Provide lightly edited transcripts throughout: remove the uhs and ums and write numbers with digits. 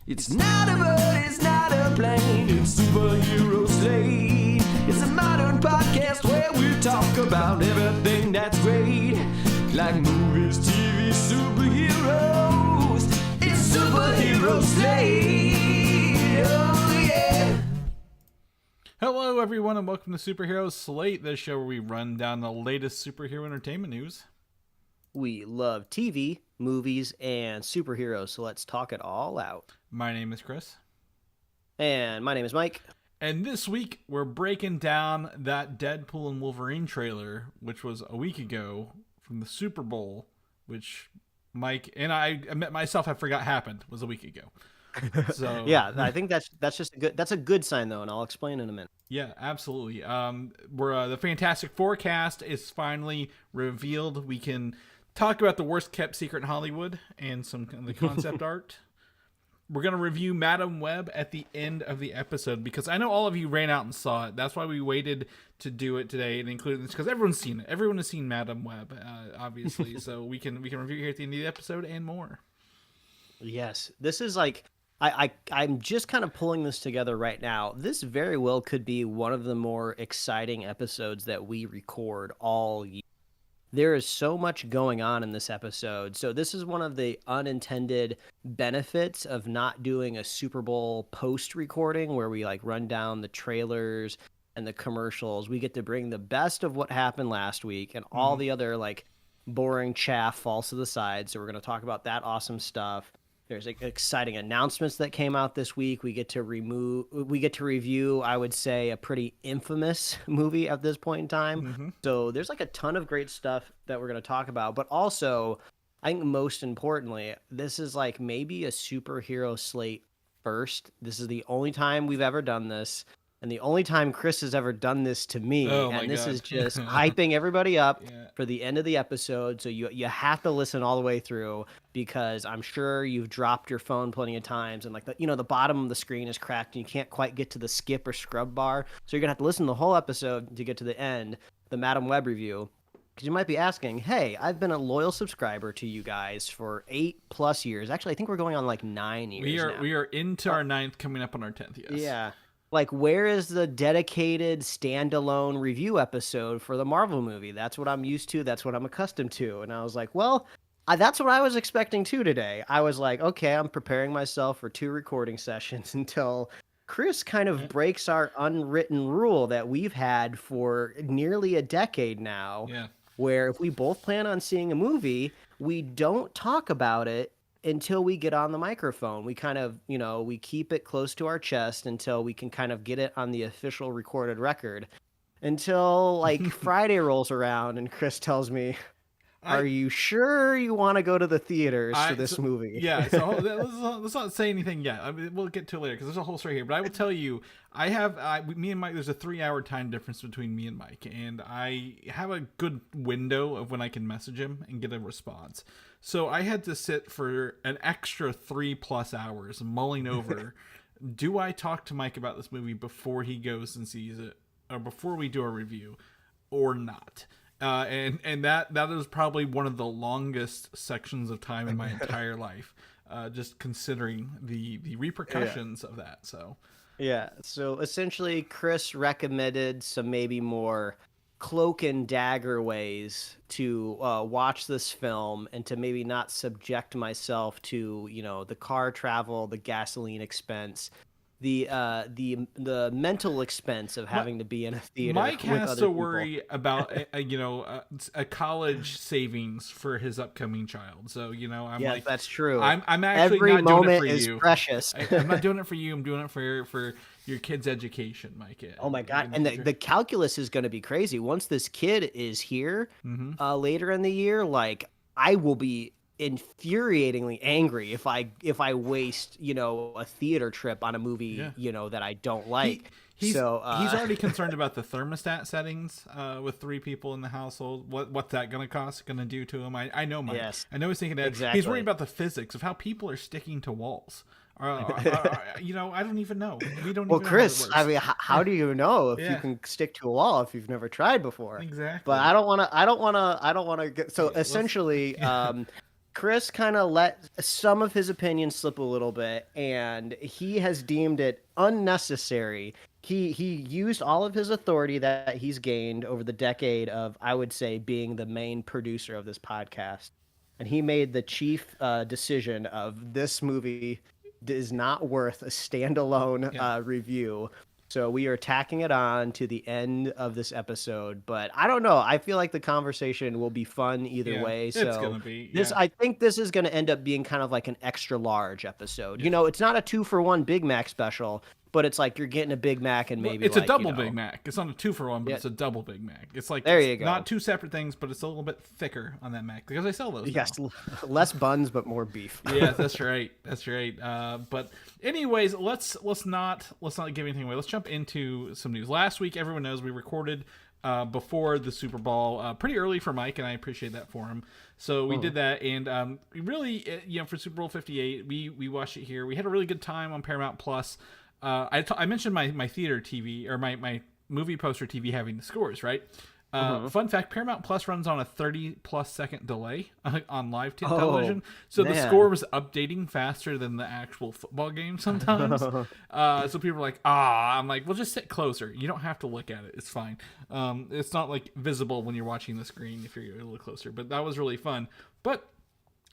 It's not a bird, it's not a plane, it's Superhero Slate. It's a modern podcast where we talk about everything that's great, like movies, TV, superheroes. It's Superhero Slate. Oh yeah. Hello everyone and welcome to Superhero Slate, the show where we run down the latest superhero entertainment news. We love TV, movies, and superheroes, so let's talk it all out. My name is Chris. And my name is Mike. And this week, we're breaking down that Deadpool and Wolverine trailer, which was a week ago from the Super Bowl, which Mike and I admit myself, I forgot happened, was a week ago. So yeah, I think that's just a good sign though, and I'll explain in a minute. Yeah, absolutely. We're the Fantastic Four cast is finally revealed. We can talk about the worst kept secret in Hollywood and some of the concept art. We're going to review Madam Web at the end of the episode because I know all of you ran out and saw it. That's why we waited to do it today and include this because everyone's seen it. Everyone has seen Madam Web, obviously. So we can review here at the end of the episode and more. Yes, this is like I'm just kind of pulling this together right now. This very well could be one of the more exciting episodes that we record all year. There is so much going on in this episode. So this is one of the unintended benefits of not doing a Super Bowl post-recording where we like run down the trailers and the commercials. We get to bring the best of what happened last week and all the other like boring chaff falls to the side. So we're going to talk about that awesome stuff. There's exciting announcements that came out this week. We get to review, I would say, a pretty infamous movie at this point in time. So there's like a ton of great stuff that we're going to talk about. But also, I think most importantly, this is like maybe a superhero slate first. This is the only time we've ever done this. And the only time Chris has ever done this to me, and this is just hyping everybody up for the end of the episode. So you have to listen all the way through because I'm sure you've dropped your phone plenty of times, and like the bottom of the screen is cracked, and you can't quite get to the skip or scrub bar. So you're gonna have to listen to the whole episode to get to the end, the Madam Web review. Because you might be asking, hey, I've been a loyal subscriber to you guys for 8+ years. Actually, I think we're going on like 9 years now. We are into our 9th, coming up on our 10th. Yes. Yeah. Like, where is the dedicated standalone review episode for the Marvel movie? That's what I'm used to. That's what I'm accustomed to. And I was like, well, that's what I was expecting too today. I was like, okay, I'm preparing myself for 2 recording sessions until Chris kind of breaks our unwritten rule that we've had for nearly a decade now, where if we both plan on seeing a movie, we don't talk about it until we get on the microphone. We kind of, we keep it close to our chest until we can kind of get it on the official recorded record. Until like Friday rolls around and Chris tells me, are you sure you want to go to the theaters for this movie? Yeah, so let's not say anything yet. I mean, we'll get to it later because there's a whole story here. But I will tell you, me and Mike, there's a 3-hour time difference between me and Mike. And I have a good window of when I can message him and get a response. So I had to sit for an extra 3+ hours mulling over, do I talk to Mike about this movie before he goes and sees it, or before we do a review, or not? And that is probably one of the longest sections of time in my entire life, just considering the repercussions of that. So essentially Chris recommended some maybe more cloak and dagger ways to watch this film and to maybe not subject myself to the car travel, the gasoline expense, the mental expense of having to be in a theater. Mike with has other to people. worry about a college savings for his upcoming child. So I'm yes, that's true. I'm actually every not moment doing it for is you. Precious. I'm not doing it for you. I'm doing it for your kid's education, Mike. Oh my God! And the calculus is going to be crazy once this kid is here later in the year. Like I will be infuriatingly angry if I waste a theater trip on a movie that I don't like. He's already concerned about the thermostat settings with 3 people in the household. What's that going to cost? Going to do to him? I know Mike. Yes. I know he's thinking that. Exactly. He's worried about the physics of how people are sticking to walls. I don't even know. We don't. Well, even Chris, know how it works. I mean, how do you know if you can stick to a wall if you've never tried before? Exactly. But I don't want to get. So essentially, Chris kind of let some of his opinions slip a little bit, and he has deemed it unnecessary. He used all of his authority that he's gained over the decade of, I would say, being the main producer of this podcast, and he made the chief decision of this movie is not worth a standalone review. So we are tacking it on to the end of this episode, but I don't know. I feel like the conversation will be fun either way. So it's gonna be. I think this is gonna end up being kind of like an extra large episode. You know, it's not a 2-for-1 Big Mac special, but it's like you're getting a Big Mac and maybe it's a double Big Mac. It's not a 2-for-1, but it's a double Big Mac. It's like there you go. Not two separate things, but it's a little bit thicker on that Mac because I sell those. Yes, less buns but more beef. Yeah, that's right. That's right. But anyways, let's not give anything away. Let's jump into some news. Last week, everyone knows we recorded before the Super Bowl, pretty early for Mike, and I appreciate that for him. So we did that, and we really, for Super Bowl 58, we watched it here. We had a really good time on Paramount Plus. I mentioned my theater TV or my movie poster TV having the scores, right? Fun fact, Paramount Plus runs on a 30+ second delay on live television. So the score was updating faster than the actual football game sometimes. So people were like, I'm like, well, just sit closer. You don't have to look at it. It's fine. It's not like visible when you're watching the screen if you're a little closer, but that was really fun. But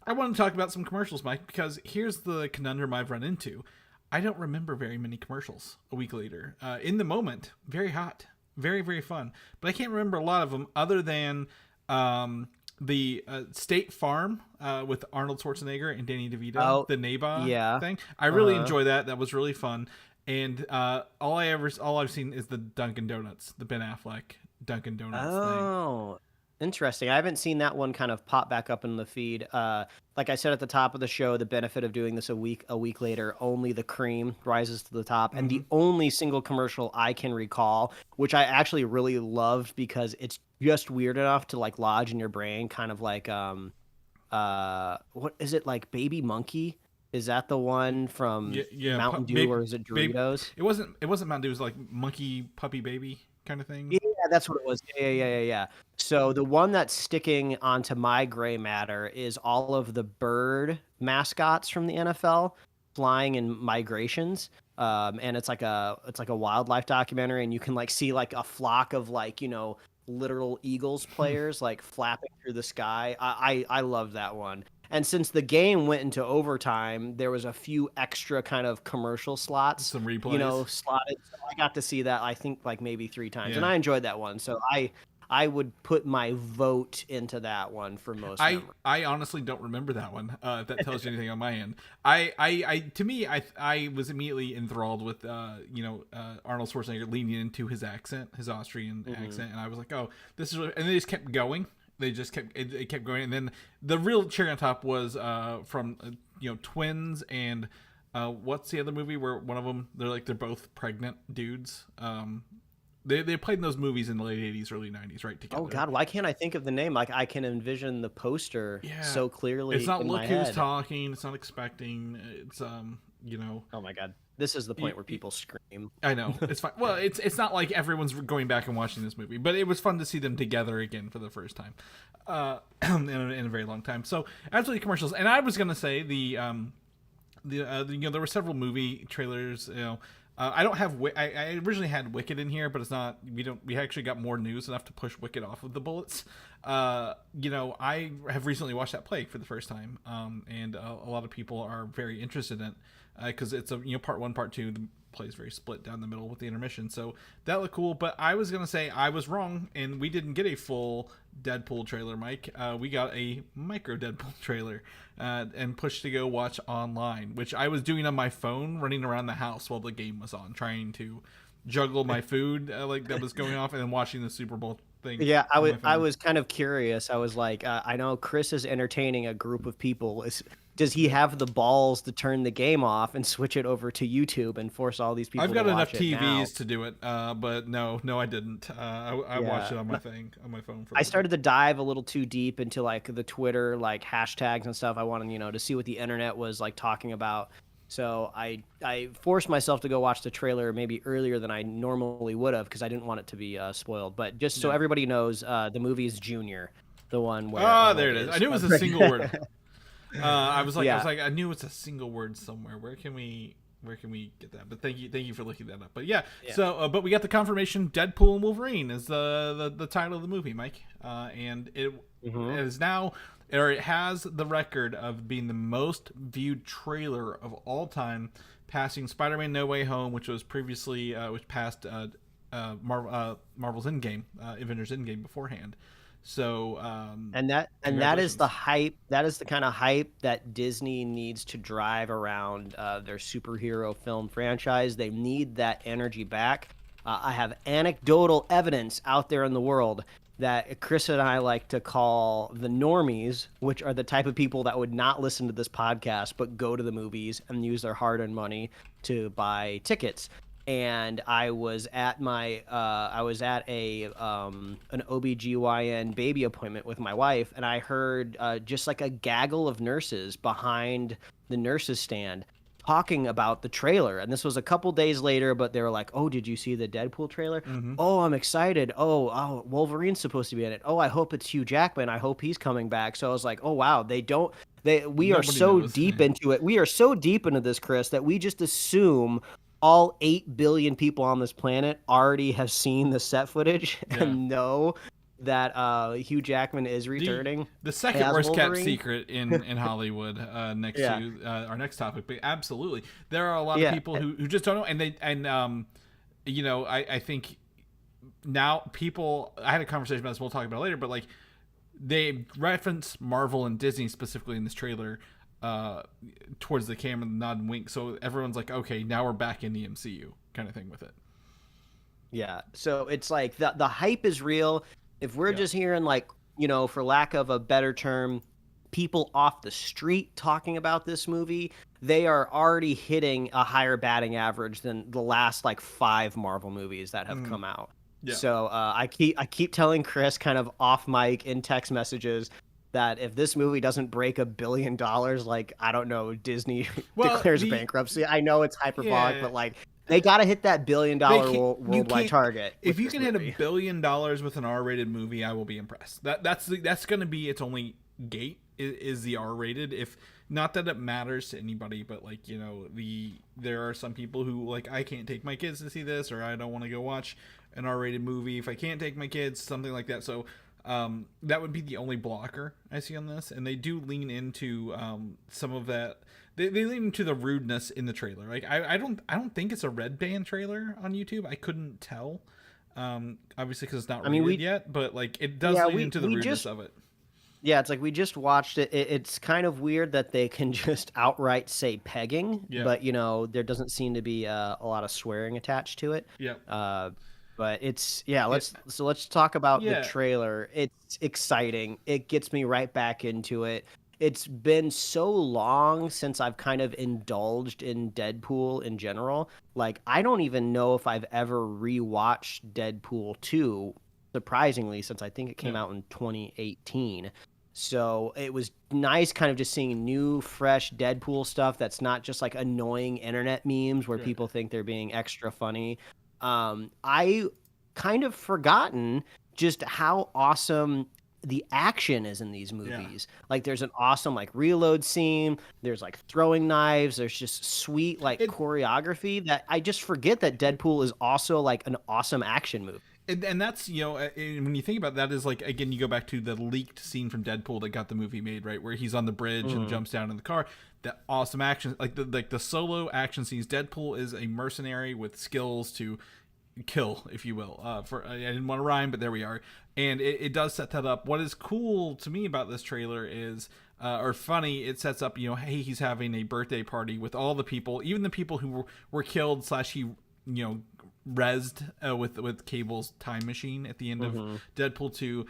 I want to talk about some commercials, Mike, because here's the conundrum I've run into. I don't remember very many commercials a week later. In the moment, very hot, very, very fun. But I can't remember a lot of them other than the State Farm with Arnold Schwarzenegger and Danny DeVito, the NABA thing. I really enjoy that. That was really fun. And all I've seen is the Dunkin' Donuts, the Ben Affleck Dunkin' Donuts thing. Interesting. I haven't seen that one kind of pop back up in the feed. Like I said at the top of the show, the benefit of doing this a week later, only the cream rises to the top. And the only single commercial I can recall, which I actually really loved because it's just weird enough to like lodge in your brain, kind of like what is it, like Baby Monkey? Is that the one from Mountain Dew, or is it Doritos? It wasn't Mountain Dew. It was like Monkey Puppy Baby kind of thing. Yeah, that's what it was. Yeah. So the one that's sticking onto my gray matter is all of the bird mascots from the NFL flying in migrations. And it's like a wildlife documentary, and you can like see like a flock of like, literal Eagles players like flapping through the sky. I love that one. And since the game went into overtime, there was a few extra kind of commercial slots, some replays, slotted. So I got to see that, I think, like maybe 3 times, and I enjoyed that one. So I would put my vote into that one for most. I honestly don't remember that one. If that tells you anything on my end, I was immediately enthralled with Arnold Schwarzenegger leaning into his accent, his Austrian accent, and I was like, oh, this is really, and they just kept going. It kept going, and then the real cherry on top was from Twins and what's the other movie where one of them they're both pregnant dudes. They played in those movies in the late 80s, early 90s, right? Together. Oh God, why can't I think of the name? Like I can envision the poster so clearly. It's not in Look my Who's head. Talking. It's not Expecting. It's Oh my God. This is the point where people scream. I know. It's fine. Well, it's not like everyone's going back and watching this movie, but it was fun to see them together again for the first time in a very long time. So, absolutely commercials. And I was going to say there were several movie trailers, I don't have I originally had Wicked in here, but it's not, we actually got more news enough to push Wicked off of the bullets. I have recently watched that play for the first time, and a lot of people are very interested in it because it's a part 1, part 2. The play is very split down the middle with the intermission, so that looked cool. But I was gonna say I was wrong, and we didn't get a full Deadpool trailer, Mike. We got a micro Deadpool trailer and pushed to go watch online, which I was doing on my phone, running around the house while the game was on, trying to juggle my food like that was going off, and then watching the Super Bowl thing. Yeah, I was kind of curious. I was like, I know Chris is entertaining a group of people. Does he have the balls to turn the game off and switch it over to YouTube and force all these people? I've got to enough watch it TVs now? to do it, but no, I didn't. I watched it on my phone. I started to dive a little too deep into like the Twitter like hashtags and stuff. I wanted to see what the internet was like talking about. So I forced myself to go watch the trailer maybe earlier than I normally would have because I didn't want it to be spoiled. But just so everybody knows, the movie is Junior, the one where. There it is. I knew it was a single word. I was Yeah. like, I knew it's a single word somewhere. Where can we get that? But thank you for looking that up. But yeah. So, but we got the confirmation. Deadpool and Wolverine is the title of the movie, Mike. And it is now, or it has the record of being the most viewed trailer of all time, passing Spider-Man: No Way Home, which was previously which passed Marvel's Endgame, Avengers Endgame beforehand. So and that is the hype. That is the kind of hype that Disney needs to drive around their superhero film franchise. They need that energy back. I have anecdotal evidence out there in the world that Chris and I like to call the normies, which are the type of people that would not listen to this podcast but go to the movies and use their hard-earned money to buy tickets. And I was at a an OBGYN baby appointment with my wife, and I heard just like a gaggle of nurses behind the nurses stand talking about the trailer. And this was a couple days later, but they were like, "Oh, did you see the Deadpool trailer? Oh, I'm excited. Oh, Wolverine's supposed to be in it. Oh, I hope it's Hugh Jackman. I hope he's coming back." So I was like, "Oh wow, we are so deep into it. We are so deep into this, Chris, that we just assume all 8 billion people on this planet already have seen the set footage and know that Hugh Jackman is returning. The second worst kept secret in Hollywood, next to our next topic. But absolutely, there are a lot of people who just don't know, I think now people. I had a conversation about this. We'll talk about it later, but like they reference Marvel and Disney specifically in this trailer. Towards the camera, nod and wink, so everyone's like, okay, now we're back in the MCU kind of thing with it. Yeah, so it's like the hype is real. If we're just hearing, like, for lack of a better term, people off the street talking about this movie, they are already hitting a higher batting average than the last like 5 Marvel movies that have come out. Yeah. So I keep telling Chris kind of off mic in text messages that if this movie doesn't break $1 billion, like, I don't know, Disney declares bankruptcy. I know it's hyperbolic, but like they got to hit that $1 billion worldwide target. If you can hit $1 billion with an R-rated movie, I will be impressed. That's going to be its only gate is the R-rated. If not that it matters to anybody, but like, there are some people who like, I can't take my kids to see this, or I don't want to go watch an R-rated movie if I can't take my kids, something like that. So that would be the only blocker I see on this, and they do lean into some of that. They lean into the rudeness in the trailer. Like I don't think it's a red band trailer on YouTube. I couldn't tell, obviously because it's not rated yet. But like it does lean into the rudeness of it. Yeah, it's like we just watched it. It's kind of weird that they can just outright say pegging, but there doesn't seem to be a lot of swearing attached to it. Yeah. But it's let's talk about the trailer. It's exciting. It gets me right back into it. It's been so long since I've kind of indulged in Deadpool in general. Like, I don't even know if I've ever rewatched Deadpool 2, surprisingly, since I think it came out in 2018. So it was nice kind of just seeing new, fresh Deadpool stuff that's not just like annoying internet memes where people think they're being extra funny. I kind of forgotten just how awesome the action is in these movies. Like there's an awesome like reload scene. There's like throwing knives. There's just sweet like choreography that I just forget that Deadpool is also like an awesome action movie. And that's, when you think about that, is like, again, you go back to the leaked scene from Deadpool that got the movie made, right? Where he's on the bridge and jumps down in the car. That awesome action, like the solo action scenes. Deadpool is a mercenary with skills to kill, if you will. I didn't want to rhyme, but there we are. And it does set that up. What is cool to me about this trailer is, or funny, it sets up, hey, he's having a birthday party with all the people, even the people who were killed / he, rezzed with Cable's time machine at the end of Deadpool 2.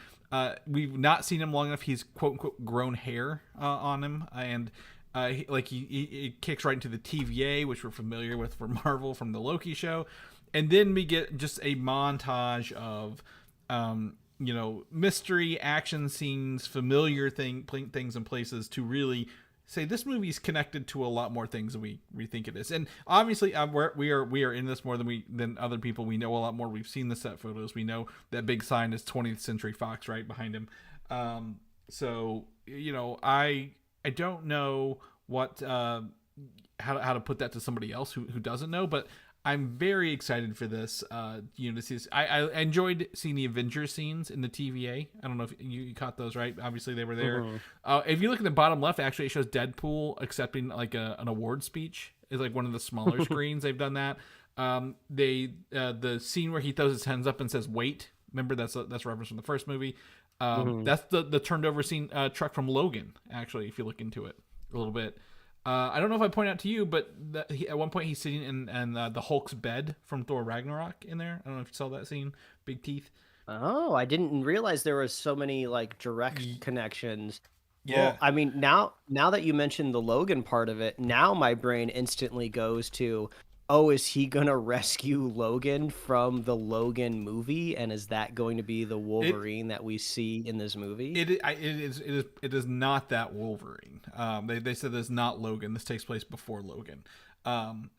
We've not seen him long enough. He's quote unquote grown hair on him, and he kicks right into the TVA, which we're familiar with from Marvel from the Loki show. And then we get just a montage of mystery action scenes, familiar things and places to really say this movie's connected to a lot more things than we think it is. And obviously we are in this more than other people. We know a lot more. We've seen the set photos. We know that big sign is 20th Century Fox right behind him. So I I don't know what how to put that to somebody else who doesn't know, but I'm very excited for this. To see this. I enjoyed seeing the Avengers scenes in the TVA. I don't know if you caught those, right? Obviously they were there. If you look at the bottom left, actually it shows Deadpool accepting like an award speech. It's like one of the smaller screens. They've done that. The scene where he throws his hands up and says "wait." Remember that's a reference from the first movie. That's the turned over scene truck from Logan. Actually, if you look into it a little bit. I don't know if I point out to you, but at one point he's sitting in the Hulk's bed from Thor Ragnarok in there. I don't know if you saw that scene. Big teeth. Oh, I didn't realize there was so many like direct connections. Yeah. Well, I mean, now that you mentioned the Logan part of it, now my brain instantly goes to, oh, is he gonna rescue Logan from the Logan movie, and is that going to be the Wolverine that we see in this movie? It is not that Wolverine. They said it's not Logan. This takes place before Logan.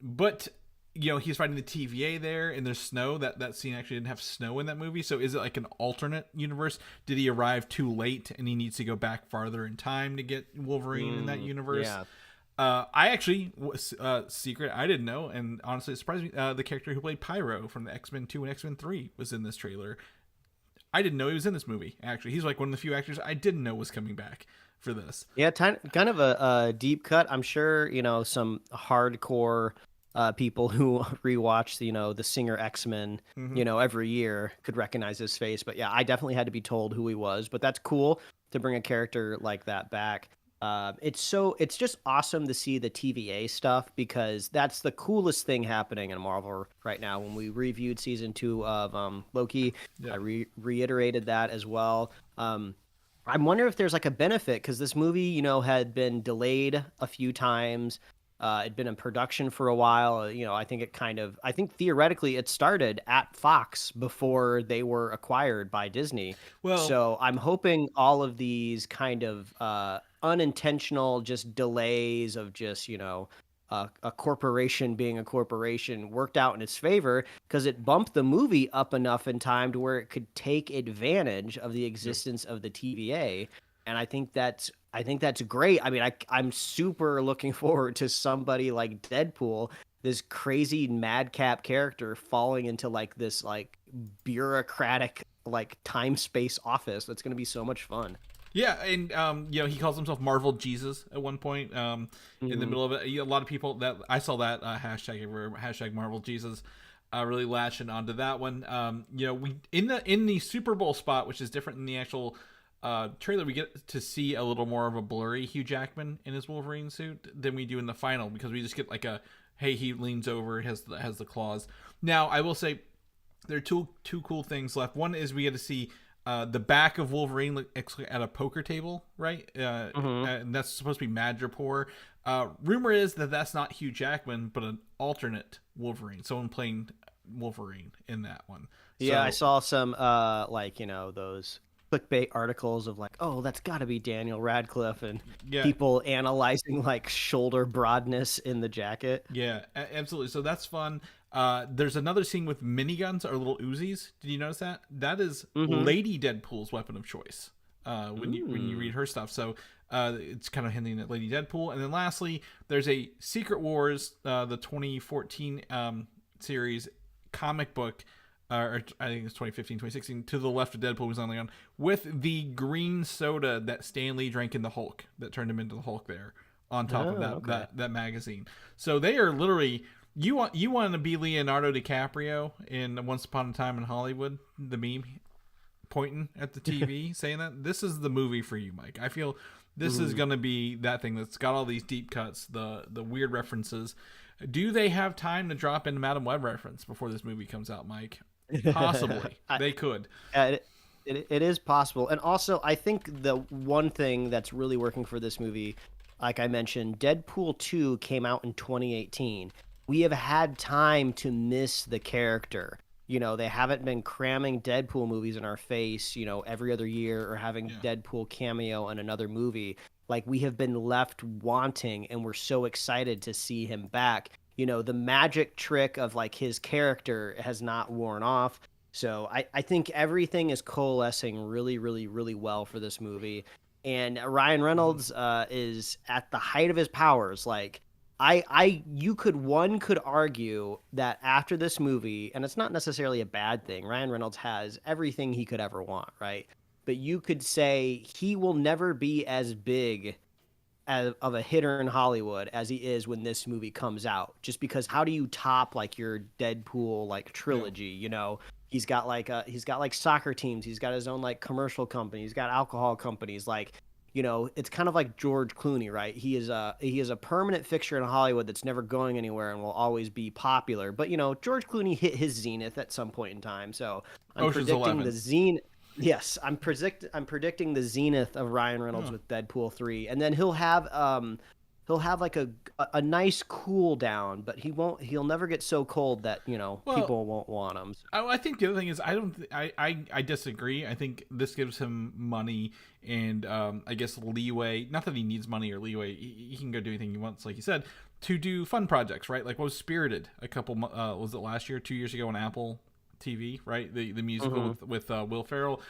But he's fighting the TVA there, and there's snow. That scene actually didn't have snow in that movie. So is it like an alternate universe? Did he arrive too late, and he needs to go back farther in time to get Wolverine in that universe? Yeah. I actually secret I didn't know, and honestly it surprised me. The character who played Pyro from the X-Men 2 and X-Men 3 was in this trailer. I didn't know he was in this movie. Actually, he's like one of the few actors I didn't know was coming back for this. Yeah, kind of a deep cut. I'm sure some hardcore people who rewatch the Singer X-Men every year could recognize his face. But yeah, I definitely had to be told who he was. But that's cool to bring a character like that back. It's just awesome to see the TVA stuff, because that's the coolest thing happening in Marvel right now. When we reviewed season 2 of Loki, I reiterated that as well. I'm wondering if there's like a benefit, because this movie, had been delayed a few times. It'd been in production for a while. I think theoretically it started at Fox before they were acquired by Disney. Well, so I'm hoping all of these kind of unintentional just delays of just a corporation being a corporation worked out in its favor, because it bumped the movie up enough in time to where it could take advantage of the existence of the TVA. And I think that's great. I mean, I'm super looking forward to somebody like Deadpool, this crazy madcap character, falling into like this like bureaucratic like time space office. That's going to be so much fun. Yeah, and he calls himself Marvel Jesus at one point. In the middle of it, a lot of people that I saw that hashtag everywhere, hashtag Marvel Jesus, really latching onto that one. We in the Super Bowl spot, which is different than the actual trailer, we get to see a little more of a blurry Hugh Jackman in his Wolverine suit than we do in the final, because we just get like he leans over, it has the claws. Now I will say there are two cool things left. One is we get to see the back of Wolverine at a poker table, right? And that's supposed to be Madripoor. Rumor is that that's not Hugh Jackman, but an alternate Wolverine, someone playing Wolverine in that one. Yeah, I saw some those clickbait articles of like, oh, that's got to be Daniel Radcliffe, and people analyzing like shoulder broadness in the jacket. Yeah, absolutely. So that's fun. There's another scene with miniguns or little Uzis. Did you notice that? That is Lady Deadpool's weapon of choice. When you read her stuff, so it's kind of hinting at Lady Deadpool. And then lastly, there's a Secret Wars, the 2014 series comic book. Or I think it's 2015, 2016, to the left of Deadpool was on the gun, with the green soda that Stan Lee drank in the Hulk, that turned him into the Hulk there, on top of that magazine. So they are literally, you want to be Leonardo DiCaprio in Once Upon a Time in Hollywood, the meme pointing at the TV saying that, this is the movie for you, Mike. I feel this is going to be that thing that's got all these deep cuts, the weird references. Do they have time to drop in a Madam Web reference before this movie comes out, Mike? Possibly. They could. It is possible. And also, I think the one thing that's really working for this movie, like I mentioned, Deadpool 2 came out in 2018. We have had time to miss the character. They haven't been cramming Deadpool movies in our face, every other year, or having Deadpool cameo in another movie. Like, we have been left wanting, and we're so excited to see him back. The magic trick of like his character has not worn off. So I think everything is coalescing really, really, really well for this movie. And Ryan Reynolds is at the height of his powers. Like, one could argue that after this movie, and it's not necessarily a bad thing, Ryan Reynolds has everything he could ever want, right? But you could say he will never be as big of a hitter in Hollywood as he is when this movie comes out. Just because how do you top like your Deadpool like trilogy? You know, he's got like soccer teams, he's got his own like commercial company, he's got alcohol companies, like, you know, it's kind of like George Clooney, right? He is a permanent fixture in Hollywood that's never going anywhere and will always be popular. But, you know, George Clooney hit his zenith at some point in time. So I'm Ocean's predicting 11. the zenith. Yes, I'm predicting the zenith of Ryan Reynolds with Deadpool 3, and then he'll have like a nice cool down, but he'll never get so cold that, you know, people won't want him. I think the other thing is I disagree. I think this gives him money and I guess leeway. Not that he needs money or leeway. He can go do anything he wants, like you said, to do fun projects, right? Like what was Spirited a couple was it last year, 2 years ago on Apple TV, right? The musical with Will Ferrell.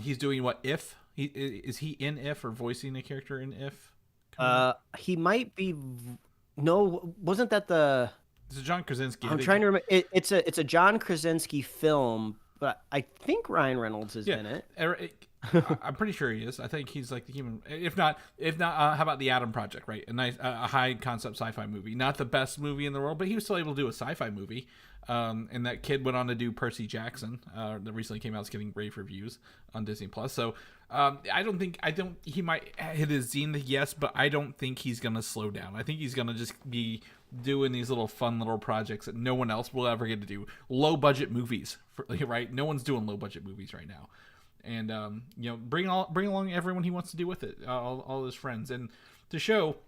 He's doing what If? Is he in If or voicing a character in If? He might be. No, wasn't that the? It's a John Krasinski. I'm trying to remember. It's a John Krasinski film, but I think Ryan Reynolds is in it. I'm pretty sure he is. I think he's like the human. If not, how about the Adam Project? Right, a nice, a high concept sci-fi movie. Not the best movie in the world, but he was still able to do a sci-fi movie. And that kid went on to do Percy Jackson. That recently came out, it's getting rave reviews on Disney Plus. So he might hit his zenith, yes, but I don't think he's gonna slow down. I think he's gonna just be doing these little fun little projects that no one else will ever get to do. Low budget movies, right? No one's doing low budget movies right now. And you know, bring along everyone he wants to do with it, all his friends, and to show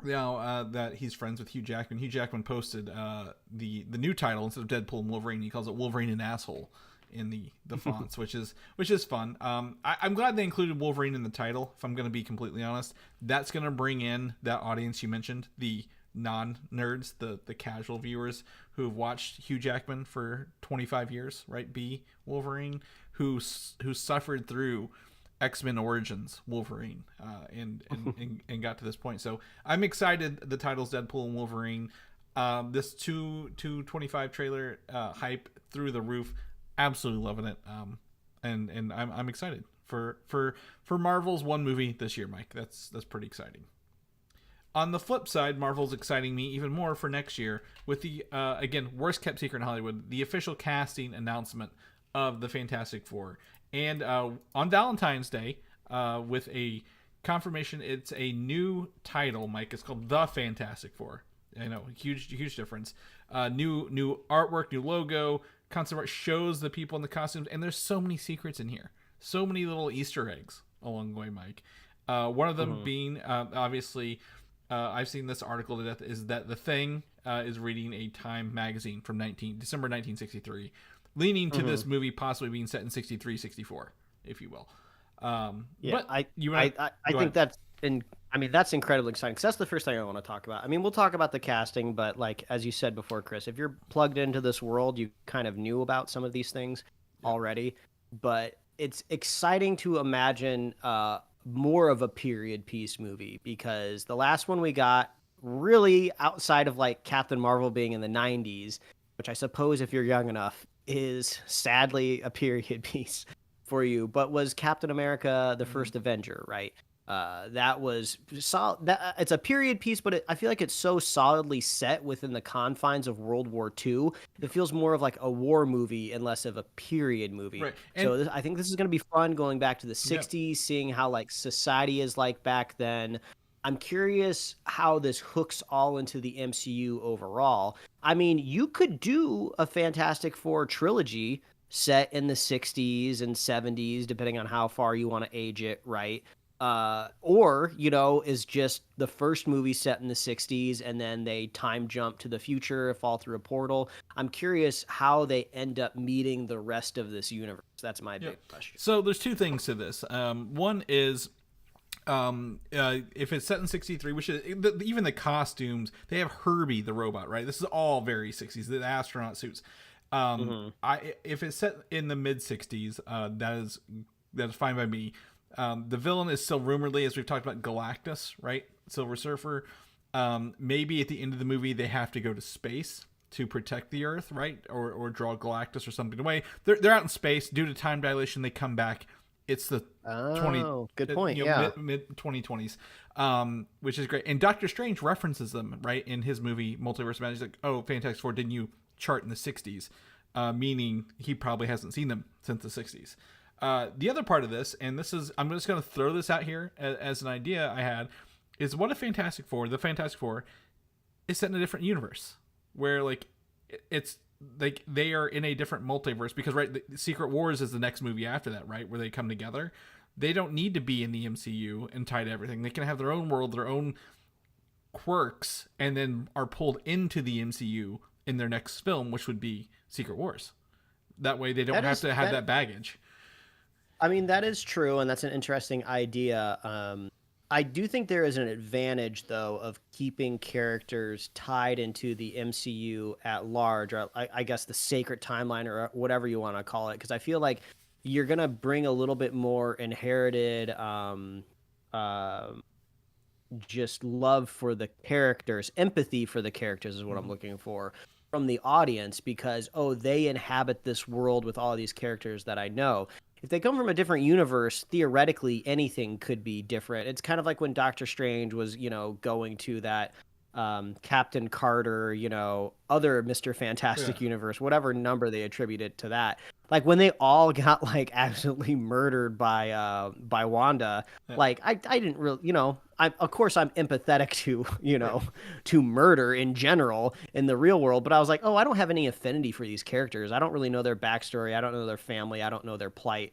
now that he's friends with Hugh Jackman. Hugh Jackman posted the new title instead of Deadpool and Wolverine. He calls it Wolverine and Asshole in the fonts, which is fun. I'm glad they included Wolverine in the title. If I'm going to be completely honest, that's going to bring in that audience you mentioned, the non-nerds, the casual viewers who have watched Hugh Jackman for 25 years, right? Be Wolverine, who suffered through X-Men Origins Wolverine and got to this point. So I'm excited. The title's Deadpool and Wolverine. This 225 trailer hype through the roof. Absolutely loving it. And I'm excited for Marvel's one movie this year, Mike. That's pretty exciting. On the flip side, Marvel's exciting me even more for next year with the again, worst kept secret in Hollywood, the official casting announcement of the Fantastic Four. And on Valentine's Day, with a confirmation, it's a new title, Mike. It's called The Fantastic Four. I know, huge difference. New artwork, new logo, concept art shows the people in the costumes, and there's so many secrets in here. So many little Easter eggs along the way, Mike. One of them being, obviously, I've seen this article to death, is that The Thing is reading a Time magazine from December 1963. Leaning to this movie possibly being set in 63, 64, if you will. But I think that's that's incredibly exciting, because that's the first thing I want to talk about. I mean, we'll talk about the casting, but like as you said before, Chris, if you're plugged into this world, you kind of knew about some of these things already. But it's exciting to imagine more of a period piece movie, because the last one we got, really outside of like Captain Marvel being in the 90s, which I suppose if you're young enough is sadly a period piece for you, but was Captain America the First Avenger, right? That was solid. It's a period piece, but I feel like it's so solidly set within the confines of World War II. It feels more of like a war movie and less of a period movie. Right. So I think this is going to be fun, going back to the 60s, seeing how like society is like back then. I'm curious how this hooks all into the MCU overall. I mean, you could do a Fantastic Four trilogy set in the 60s and 70s, depending on how far you want to age it, right? Or, you know, is just the first movie set in the 60s and then they time jump to the future, fall through a portal. I'm curious how they end up meeting the rest of this universe. That's my big question. So there's two things to this. One is, if it's set in 63, which is even the costumes, they have Herbie the robot, right? This is all very 60s, the astronaut suits. If it's set in the mid 60s, that is fine by me. The villain is still rumoredly, as we've talked about, Galactus, right? Silver Surfer. Maybe at the end of the movie they have to go to space to protect the Earth, right? Or draw Galactus or something away. They're out in space due to time dilation. They come back. It's the good point. Mid 2020s, which is great. And Doctor Strange references them, right, in his movie Multiverse of Madness. He's like, "Oh, Fantastic Four, didn't you chart in the '60s?" Meaning he probably hasn't seen them since the '60s. The other part of this, and this is, I'm just going to throw this out here as an idea I had, is what if the Fantastic Four, is set in a different universe where like it's like they are in a different multiverse, because right, the Secret Wars is the next movie after that, right, where they come together. They don't need to be in the MCU and tied to everything. They can have their own world, their own quirks, and then are pulled into the MCU in their next film, which would be Secret Wars. That way they don't have to have that baggage. I mean, that is true, and that's an interesting idea. I do think there is an advantage, though, of keeping characters tied into the MCU at large, or I guess the sacred timeline, or whatever you want to call it, because I feel like you're going to bring a little bit more inherited just love for the characters, empathy for the characters is what I'm looking for from the audience, because, oh, they inhabit this world with all these characters that I know. If they come from a different universe, theoretically, anything could be different. It's kind of like when Doctor Strange was, going to that Captain Carter, other Mr. Fantastic universe, whatever number they attributed to that. Like when they all got like absolutely murdered by Wanda, like I didn't really, of course I'm empathetic to, to murder in general in the real world, but I was like, oh, I don't have any affinity for these characters. I don't really know their backstory. I don't know their family. I don't know their plight.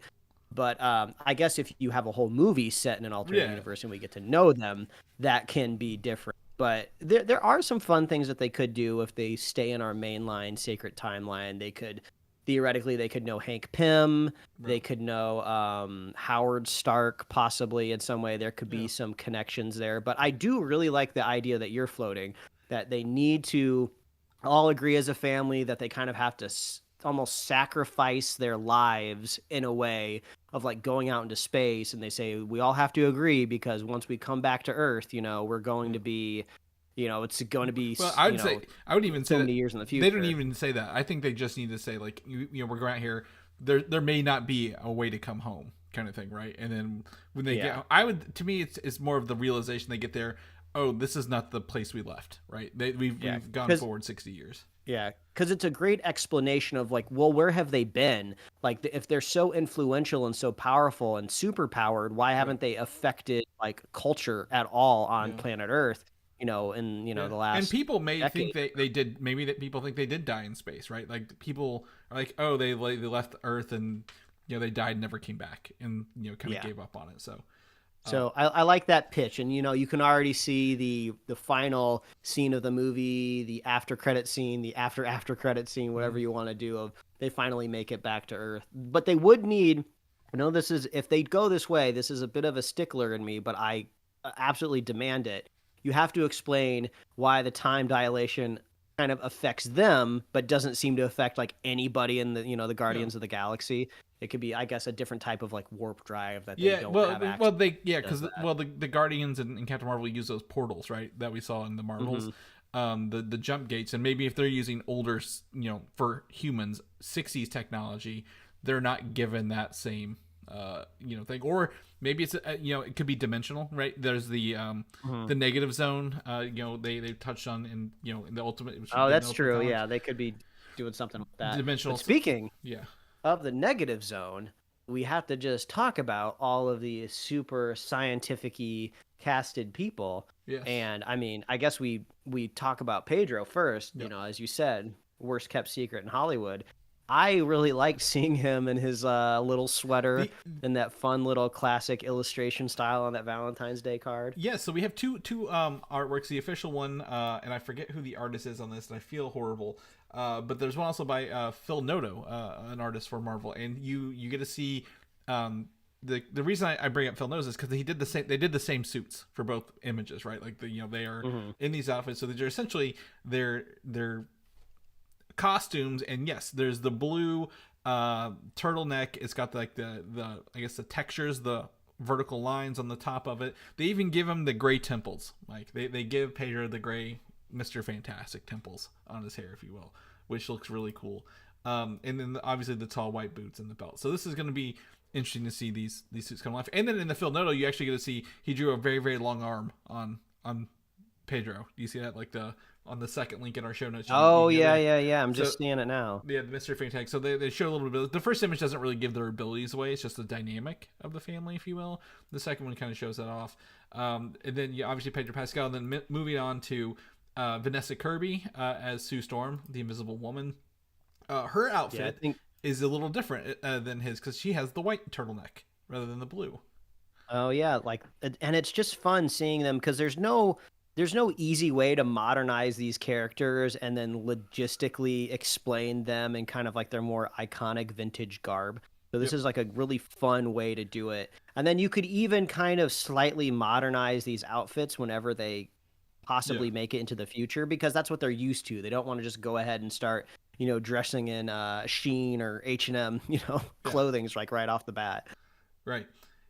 But I guess if you have a whole movie set in an alternate universe and we get to know them, that can be different. But there are some fun things that they could do if they stay in our mainline sacred timeline. They could know Hank Pym. Right. They could know Howard Stark, possibly in some way. There could be some connections there. But I do really like the idea that you're floating, that they need to all agree as a family that they kind of have to almost sacrifice their lives in a way of like going out into space, and they say we all have to agree because once we come back to Earth, we're going to be, it's going to be. Well, I would even say so many years in the future. They don't even say that. I think they just need to say like, we're going out here. There may not be a way to come home, kind of thing, right? And then when they get, to me, it's more of the realization they get there. Oh, this is not the place we left, right? We've gone forward 60 years. Yeah, because it's a great explanation of like, well, where have they been? Like, if they're so influential and so powerful and super powered, why haven't they affected like culture at all on planet Earth? The last. And people may decade. think they did. Maybe that people think they did die in space, right? Like people are like, oh, they left Earth and they died and never came back, and kind of gave up on it. So I like that pitch, and you can already see the final scene of the movie, the after credit scene, the after credit scene, whatever you want to do. Of they finally make it back to Earth, but they would need. I know this is, if they go this way, this is a bit of a stickler in me, but I absolutely demand it. You have to explain why the time dilation kind of affects them, but doesn't seem to affect like anybody in the the Guardians of the Galaxy. It could be, I guess, a different type of like warp drive that they don't have access to. Because the Guardians and Captain Marvel use those portals, right, that we saw in the Marvels, the jump gates, and maybe if they're using older, for humans, 60s technology, they're not given that same thing, or maybe it's it could be dimensional, right? There's the negative zone, they touched on in in the Ultimate. That's true. Comics. Yeah, they could be doing something like that. Dimensional. But speaking of the negative zone, we have to just talk about all of the super scientific-y casted people. Yes. And I mean, I guess we talk about Pedro first. As you said, worst kept secret in Hollywood. I really liked seeing him in his little sweater and that fun little classic illustration style on that Valentine's Day card. Yeah, so we have two artworks. The official one, and I forget who the artist is on this, and I feel horrible. But there's one also by Phil Noto, an artist for Marvel, and you get to see the reason I bring up Phil Noto is because they did the same suits for both images, right? Like they are in these outfits, so they're essentially they're costumes. And yes, there's the blue turtleneck. It's got like the I guess the textures, the vertical lines on the top of it. They even give him the gray temples. Like they give Pedro the gray Mr. Fantastic temples on his hair, if you will, which looks really cool. And then obviously the tall white boots and the belt. So this is going to be interesting to see these suits come to life. And then in the Phil Noto, you actually get to see he drew a very, very long arm on Pedro. Do you see that? Like on the second link in our show notes. Yeah. I'm just seeing it now. Yeah, Mr. Fantastic. So they show a little bit. The first image doesn't really give their abilities away. It's just the dynamic of the family, if you will. The second one kind of shows that off. And then obviously Pedro Pascal. And then moving on to Vanessa Kirby as Sue Storm, the Invisible Woman. Her outfit is a little different than his because she has the white turtleneck rather than the blue. Oh yeah, and it's just fun seeing them because there's no easy way to modernize these characters and then logistically explain them in kind of like their more iconic vintage garb. So this is like a really fun way to do it. And then you could even kind of slightly modernize these outfits whenever they possibly make it into the future because that's what they're used to. They don't want to just go ahead and start, dressing in Shein or H&M, clothing like right off the bat. Right.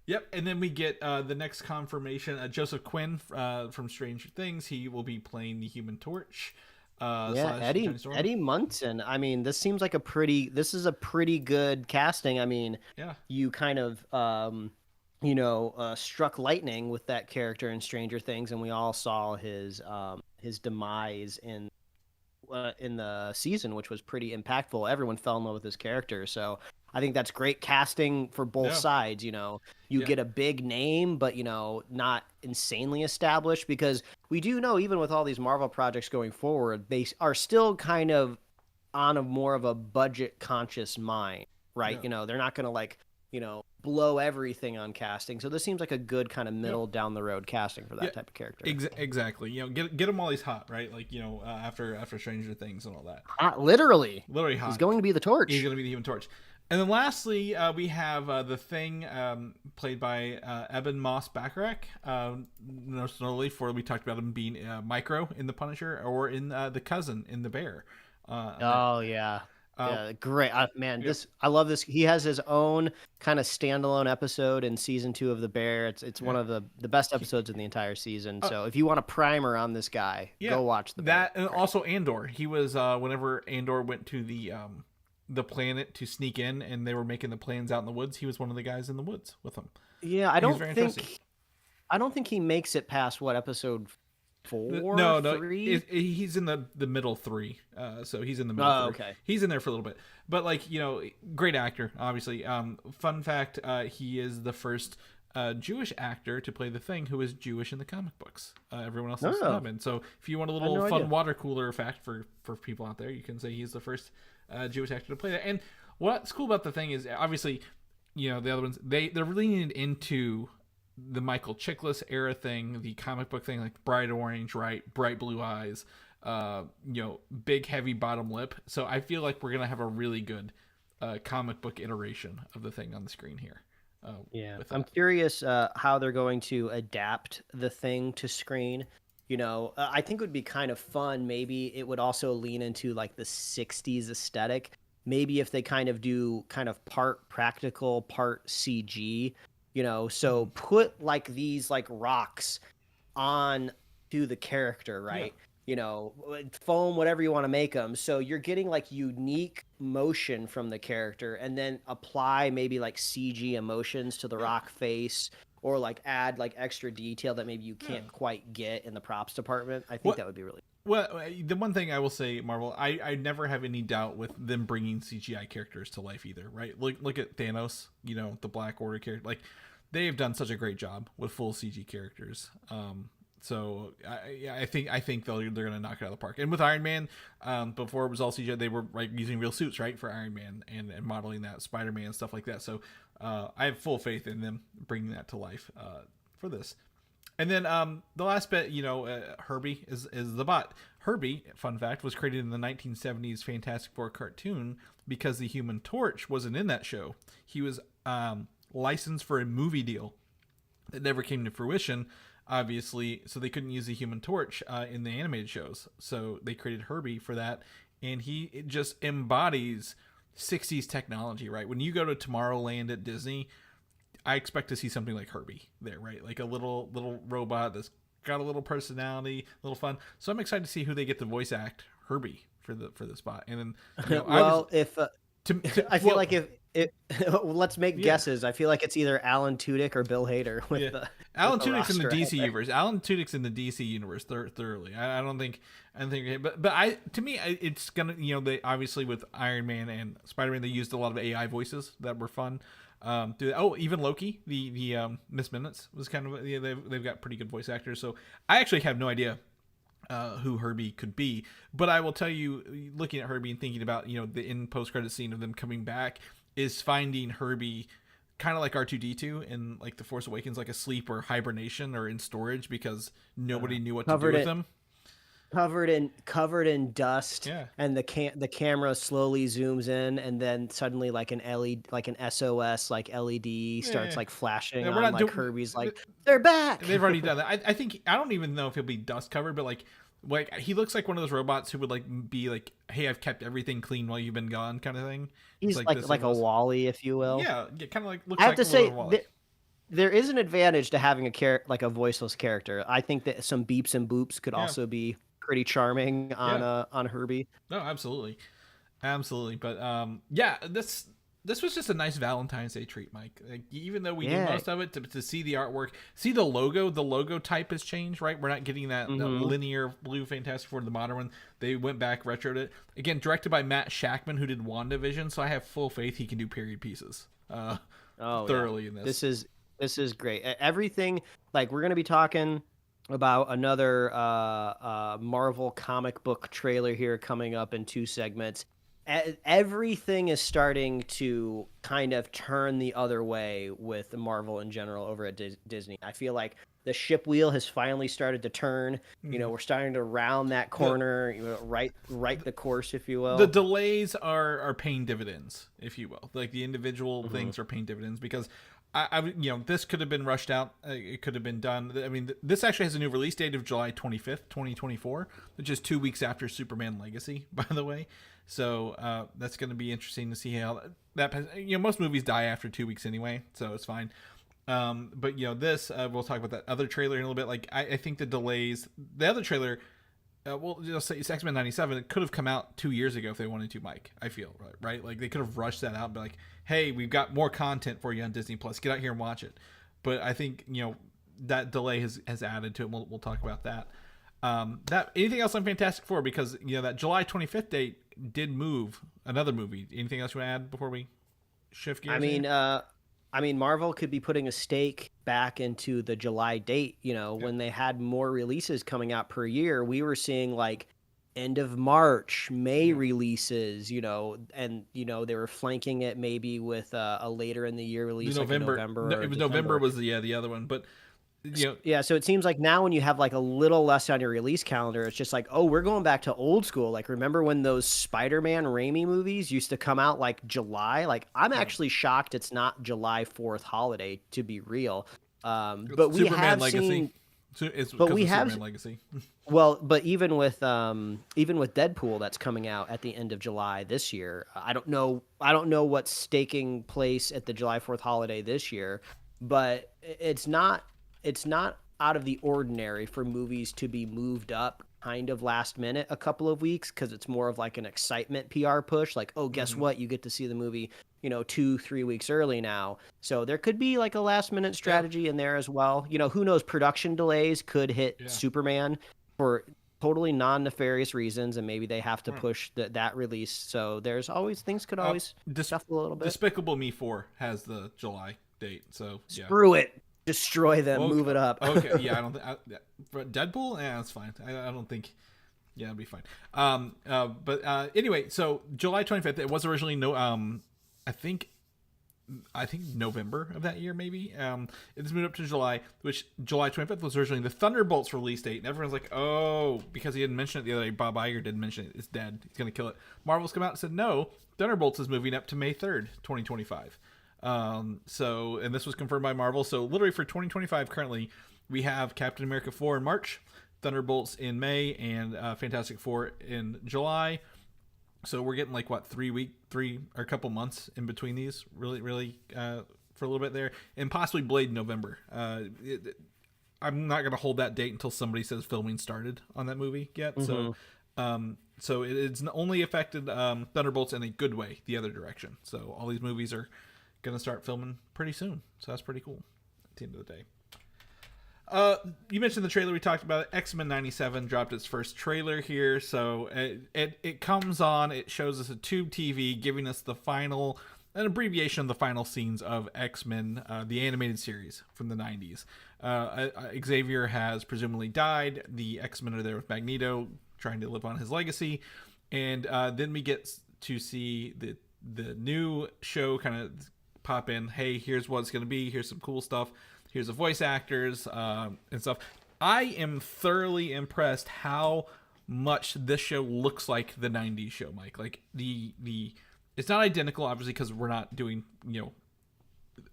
Yep. And then we get the next confirmation, Joseph Quinn from Stranger Things. He will be playing the Human Torch. Eddie Munson. I mean, this seems like a pretty good casting. I mean, you kind of, struck lightning with that character in Stranger Things, and we all saw his demise in the season, which was pretty impactful. Everyone fell in love with his character, so I think that's great casting for both sides. You get a big name, but not insanely established, because we do know even with all these Marvel projects going forward, they are still kind of on a more of a budget conscious mind, right? They're not going to blow everything on casting. So this seems like a good kind of middle down the road casting for that type of character. Exactly. Get him while he's hot, right? Like, after Stranger Things and all that. Hot, literally hot. He's going to be the Torch. He's going to be the Human Torch. And then lastly, we have the Thing, played by Ebon Moss-Bachrach. Notably for we talked about him being Micro in The Punisher or in the cousin in The Bear. Great. I love this. He has his own kind of standalone episode in season 2 of The Bear. It's one of the best episodes in the entire season. So if you want a primer on this guy, go watch The Bear. That, and also Andor. He was whenever Andor went to the planet to sneak in, and they were making the plans out in the woods. He was one of the guys in the woods with them. Yeah, I don't think he makes it past episode 4. No, 3? He's in the middle 3. So he's in the middle 3. Okay. He's in there for a little bit, but great actor, obviously. Fun fact: he is the first Jewish actor to play the Thing who is Jewish in the comic books. Everyone else is not. And so, if you want a little fun water cooler fact for people out there, you can say he's the first Jewish actor to play that. And what's cool about the Thing is, obviously, the other ones they're leaning into the Michael Chiklis era thing, the comic book thing, like bright orange, right, bright blue eyes, big heavy bottom lip. So I feel like we're gonna have a really good comic book iteration of the Thing on the screen here. I'm curious how they're going to adapt the Thing to screen. I think it would be kind of fun. Maybe it would also lean into like the 60s aesthetic. Maybe if they kind of do kind of part practical, part CG, so put like these like rocks on to the character, right? Foam, whatever you want to make them. So you're getting like unique motion from the character, and then apply maybe like CG emotions to the rock face, or like add like extra detail that maybe you can't quite get in the props department. I think that would be really well. The one thing I will say, Marvel, I never have any doubt with them bringing CGI characters to life either, right? Look at Thanos, the Black Order character. Like, they've done such a great job with full CG characters. So I think they're gonna knock it out of the park. And with Iron Man, before it was all CGI, they were like using real suits, right, for Iron Man and modeling that, Spider-Man, stuff like that. So I have full faith in them bringing that to life for this. And then the last bit, Herbie is the bot. Herbie, fun fact, was created in the 1970s Fantastic Four cartoon because the Human Torch wasn't in that show. He was licensed for a movie deal that never came to fruition, obviously, so they couldn't use the Human Torch in the animated shows. So they created Herbie for that, and it just embodies 60s technology, right? When you go to Tomorrowland at Disney, I expect to see something like Herbie there, right? Like a little robot that's got a little personality, a little fun. So I'm excited to see who they get to voice act Herbie for the spot. And then, I feel like if let's make guesses. I feel like it's either Alan Tudyk or Bill Hader. Alan Tudyk's in the DC universe. Alan Tudyk's in the DC universe thoroughly. I don't think, but to me, it's gonna, they obviously with Iron Man and Spider-Man, they used a lot of AI voices that were fun. Even Loki, the Miss Minutes was kind of, they've got pretty good voice actors. So I actually have no idea who Herbie could be, but I will tell you, looking at Herbie and thinking about the in post-credit scene of them coming back, is finding Herbie kind of like R2-D2 in like The Force Awakens, like asleep or hibernation or in storage because nobody knew what to do with him. Covered in dust, and the camera slowly zooms in, and then suddenly like an LED, like an SOS like LED starts like flashing on Kirby's like they're back. They've already done that. I don't even know if he'll be dust covered, but like he looks like one of those robots who would like be like, hey, I've kept everything clean while you've been gone, kind of thing. He's like a Wally, if you will. Yeah, kind of like looks. I have like to say, there is an advantage to having like a voiceless character. I think that some beeps and boops could also be pretty charming on Herbie. No, absolutely. But this was just a nice Valentine's Day treat, Mike. Like, even though we did most of it, to see the artwork, see the logo type has changed, right? We're not getting that linear blue Fantastic Four, the modern one. They went back, retroed it. Again, directed by Matt Shakman, who did WandaVision, so I have full faith he can do period pieces thoroughly in this. This is great. Everything, like, we're going to be talking about another Marvel comic book trailer here coming up in 2 segments. Everything is starting to kind of turn the other way with Marvel in general over at Disney. I feel like the ship wheel has finally started to turn. We're starting to round that corner, right the course, if you will. The delays are paying dividends, if you will. Like the individual things are paying dividends because this could have been rushed out. It could have been done. I mean, this actually has a new release date of July 25th, 2024, which is 2 weeks after Superman Legacy, by the way. So that's going to be interesting to see how that. Most movies die after 2 weeks anyway, so it's fine. But this we'll talk about that other trailer in a little bit. Like I think the delays, the other trailer. We'll just say it's X-Men 97. It could have come out 2 years ago if they wanted to, Mike. I feel right. Like they could have rushed that out and be like, "Hey, we've got more content for you on Disney Plus. Get out here and watch it." But I think that delay has added to it. We'll talk about that. Anything else on Fantastic Four, because that July 25th date did move another movie. Anything else you want to add before we shift gears? I mean, Marvel could be putting a stake back into the July date. When they had more releases coming out per year, we were seeing like end of March, May releases, and they were flanking it maybe with a later in the year release, November. Like November. No, it was November was the other one, but. So it seems like now when you have like a little less on your release calendar, it's just like, oh, we're going back to old school. Like, remember when those Spider-Man Raimi movies used to come out like July? Like, I'm actually shocked it's not July 4th holiday, to be real. But we Superman have Legacy. seen. It's but we have Superman Legacy. Well, but even with Deadpool that's coming out at the end of July this year, I don't know what's taking place at the July 4th holiday this year, but it's not out of the ordinary for movies to be moved up kind of last minute a couple of weeks, because it's more of like an excitement PR push. Like, oh, guess what? You get to see the movie, 2-3 weeks early now. So there could be like a last minute strategy in there as well. Who knows? Production delays could hit Superman for totally non-nefarious reasons, and maybe they have to push that release. So there's always sthings could always shuffle a little bit. Despicable Me 4 has the July date. So screw it. Destroy them, move it up. Okay, yeah, I don't think for Deadpool. Yeah, that's fine. I don't think. Yeah, it'll be fine. But anyway, so July 25th. It was originally I think November of that year, maybe. It's moved up to July, which July 25th was originally the Thunderbolts release date, and everyone's like, oh, because he didn't mention it the other day. Bob Iger didn't mention it. It's dead. He's gonna kill it. Marvel's come out and said no. Thunderbolts is moving up to May 3rd, 2025. And this was confirmed by Marvel. So literally for 2025 currently, we have Captain America 4 in March, Thunderbolts in May, and Fantastic Four in July. So we're getting like 3 or a couple months in between these. Really for a little bit there, and possibly Blade in November. I'm not going to hold that date until somebody says filming started on that movie yet. Mm-hmm. So it's only affected Thunderbolts in a good way, the other direction. So all these movies are going to start filming pretty soon. So that's pretty cool at the end of the day. You mentioned the trailer we talked about. X-Men 97 dropped its first trailer here. So it comes on, it shows us a tube TV giving us an abbreviation of the final scenes of X-Men, the animated series from the 90s. Xavier has presumably died. The X-Men are there with Magneto trying to live on his legacy. And then we get to see the new show kind of pop in. Hey, here's what it's going to be. Here's some cool stuff. Here's the voice actors and stuff. I am thoroughly impressed how much this show looks like the 90s show, Mike. Like the it's not identical, obviously, because we're not doing,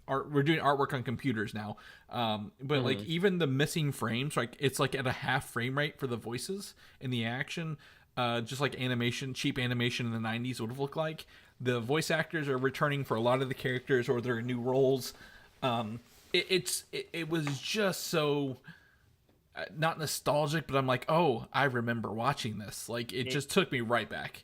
art. We're doing artwork on computers now. But like even the missing frames, like it's like at a half frame rate for the voices in the action, just like animation, cheap animation in the 90s would have looked like. The voice actors are returning for a lot of the characters or their new roles. It was just so not nostalgic, but I'm like, oh, I remember watching this. Like it just took me right back.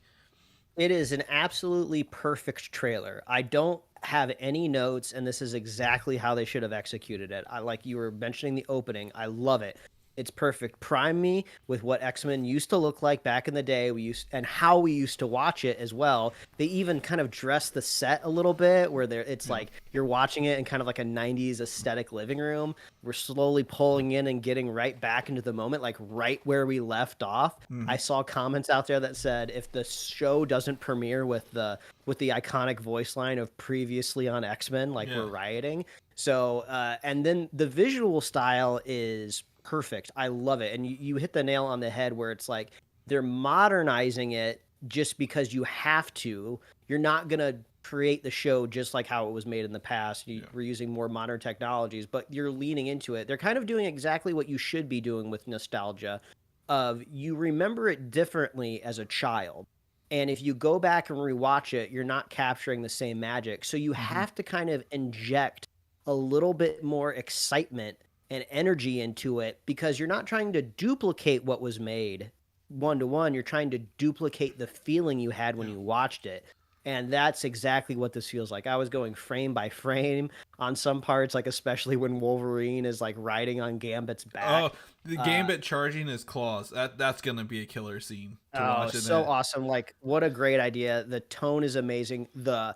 It is an absolutely perfect trailer. I don't have any notes, and this is exactly how they should have executed it. I like you were mentioning the opening. I love it. It's perfect. Prime me with what X-Men used to look like back in the day. And how we used to watch it as well. They even kind of dress the set a little bit where it's like you're watching it in kind of like a 90s aesthetic living room. We're slowly pulling in and getting right back into the moment, like right where we left off. I saw comments out there that said if the show doesn't premiere with the iconic voice line of previously on X-Men, we're rioting. So and then the visual style is perfect. I love it. And you hit the nail on the head where it's like they're modernizing it just because you have to. You're not going to create the show just like how it was made in the past. We're using more modern technologies, but you're leaning into it. They're kind of doing exactly what you should be doing with nostalgia of you remember it differently as a child. And if you go back and rewatch it, you're not capturing the same magic. So you have to kind of inject a little bit more excitement and energy into it because you're not trying to duplicate what was made one-to-one. You're trying to duplicate the feeling you had when you watched it. And that's exactly what this feels like. I was going frame by frame on some parts, like especially when Wolverine is like riding on Gambit's back. Oh, the Gambit charging his claws. That's going to be a killer scene to watch. So awesome. Like what a great idea. The tone is amazing. The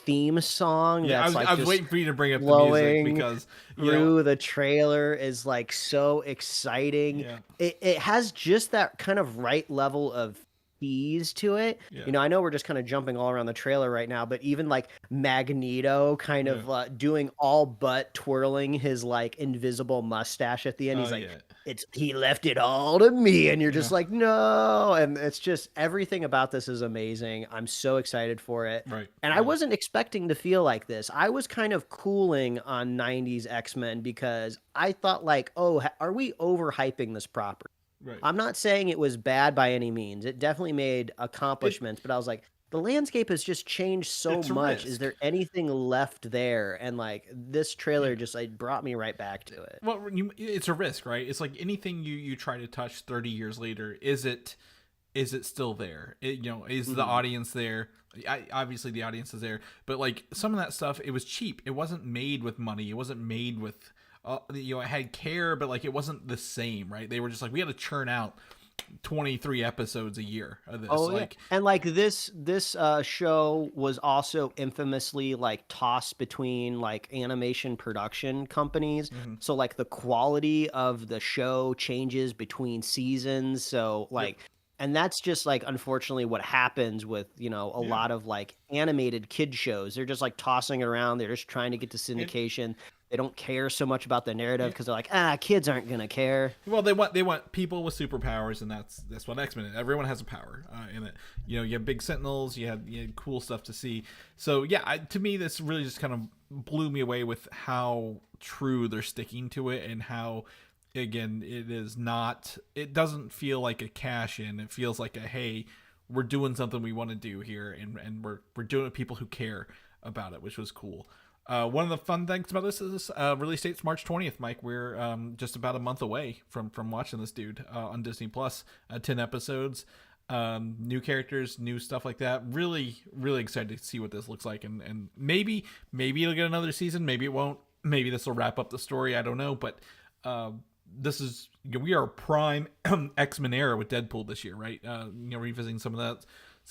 theme song I was waiting for you to bring up the music because through the trailer is like so exciting. It has just that kind of right level of ease to it. I know we're just kind of jumping all around the trailer right now, but even like Magneto kind of doing all but twirling his like invisible mustache at the end. He's like, he left it all to me, and you're just like, no. And it's just everything about this is amazing. I'm so excited for it. And I wasn't expecting to feel like this. I was kind of cooling on 90s X-Men because I thought like, oh, are we overhyping this property? I'm not saying it was bad by any means. It definitely made accomplishments, but I was like, the landscape has just changed so much. Is there anything left there? And like this trailer just brought me right back to it. Well, it's a risk, right? It's like anything you try to touch 30 years later. Is it still there? Is the audience there? Obviously the audience is there, but like some of that stuff, it was cheap. It wasn't made with money. It wasn't made with it had care, but like it wasn't the same, right? They were just like, we had to churn out 23 episodes a year of this. And like this show was also infamously like tossed between like animation production companies. So like the quality of the show changes between seasons. So like and that's just like unfortunately what happens with a lot of like animated kid shows. They're just like tossing it around. They're just trying to get to syndication. They don't care so much about the narrative because they're like, kids aren't gonna care. Well, they want people with superpowers, and that's what X-Men is. Everyone has a power in it. You have big Sentinels, you had cool stuff to see. So to me, this really just kind of blew me away with how true they're sticking to it, and how again it doesn't feel like a cash in. It feels like hey, we're doing something we want to do here, and we're doing it with people who care about it, which was cool. One of the fun things about this is release date's March 20th, Mike. We're just about a month away from watching this dude on Disney Plus. 10 episodes, new characters, new stuff like that. Really, really excited to see what this looks like, and maybe it'll get another season. Maybe it won't. Maybe this will wrap up the story. I don't know, but this is we are prime X-Men era with Deadpool this year, right? Revisiting some of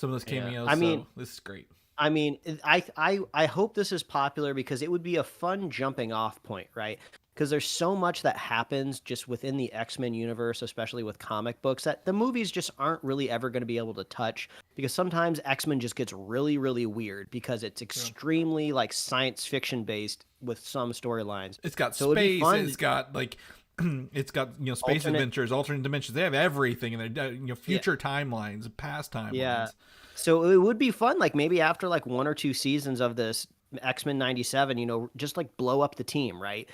those cameos. I mean, so this is great. I mean, I hope this is popular because it would be a fun jumping off point, right? Because there's so much that happens just within the X-Men universe, especially with comic books, that the movies just aren't really ever going to be able to touch, because sometimes X-Men just gets really, really weird because it's extremely like science fiction based with some storylines. It's got space. It's got like it's got space adventures, alternate dimensions. They have everything in there. Future timelines, past timelines. Yeah. So it would be fun, like maybe after like 1 or 2 seasons of this X-Men 97, just like blow up the team, right?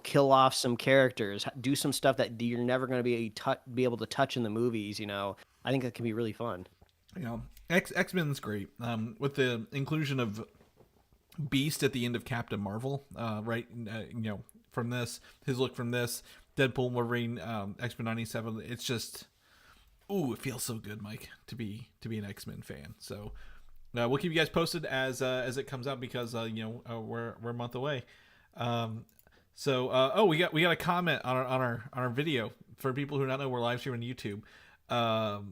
Kill off some characters, do some stuff that you're never going to be able to touch in the movies. I think that can be really fun. X-Men's great. With the inclusion of Beast at the end of Captain Marvel, right? From this, his look from this, Deadpool, Wolverine, X-Men 97. It's just, it feels so good, Mike, to be an X-Men fan. So we'll keep you guys posted as it comes out, because we're a month away. We got a comment on our video. For people who don't know, we're live streaming on YouTube.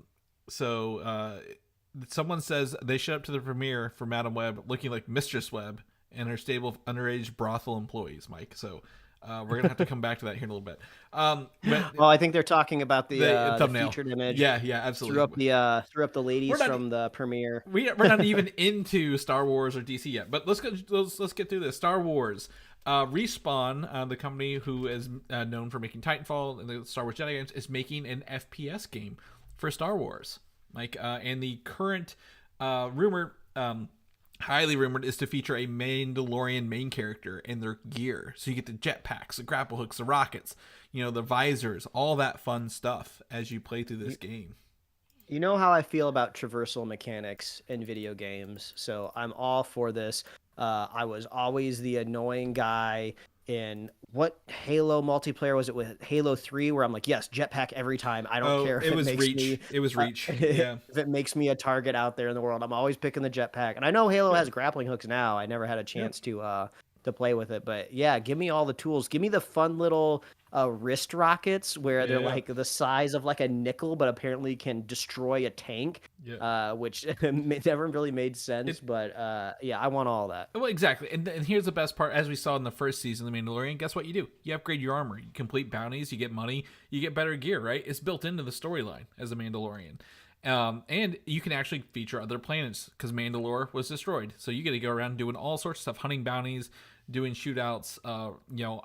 Someone says they showed up to the premiere for Madam Web looking like Mistress Web and her stable of underage brothel employees, Mike. So we're gonna have to come back to that here in a little bit. Well, I think they're talking about the thumbnail. The featured image. Yeah, absolutely. Threw up the ladies from the premiere. We're not even into Star Wars or DC yet, but let's get through this. Star Wars. Respawn, the company who is known for making Titanfall and the Star Wars Jedi games, is making an FPS game for Star Wars, Mike. And the current rumor, highly rumored, is to feature a Mandalorian main character and their gear. So you get the jetpacks, the grapple hooks, the rockets, the visors, all that fun stuff as you play through this game. You know how I feel about traversal mechanics in video games, so I'm all for this. I was always the annoying guy in what Halo multiplayer was it with? Halo 3, where I'm like, yes, jetpack every time. I don't care if it makes Reach. me. It was Reach. Yeah. If it makes me a target out there in the world, I'm always picking the jetpack. And I know Halo has grappling hooks now. I never had a chance to play with it, but yeah, give me all the tools. Give me the fun little wrist rockets where they're like the size of like a nickel, but apparently can destroy a tank. Which never really made sense. But I want all that. Well, exactly. And here's the best part. As we saw in the first season of The Mandalorian, guess what you do? You upgrade your armor. You complete bounties. You get money. You get better gear, right? It's built into the storyline as a Mandalorian. And you can actually feature other planets because Mandalore was destroyed. So you get to go around doing all sorts of stuff, hunting bounties, doing shootouts.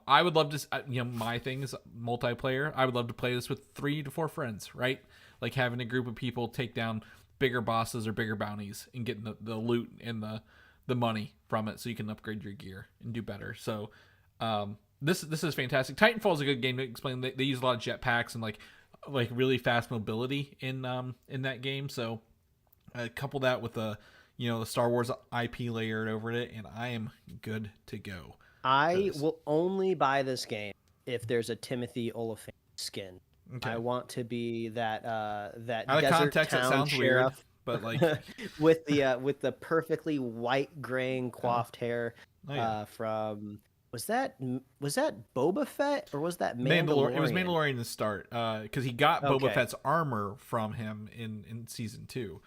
I would love to, my thing is multiplayer. I would love to play this with 3 to 4 friends, right? Like having a group of people take down bigger bosses or bigger bounties and getting the loot and the money from it so you can upgrade your gear and do better. So this is fantastic. Titanfall is a good game to explain. They use a lot of jetpacks and like really fast mobility in that game. So couple that with the Star Wars IP layered over it, and I am good to go. I will only buy this game if there's a Timothy Olyphant skin. Okay. I want to be that out of desert context, town that sounds sheriff, weird, but like with the perfectly white graying coiffed hair from. Was that Boba Fett or was that Mandalorian? It was Mandalorian in the start because he got Boba Fett's armor from him in season 2.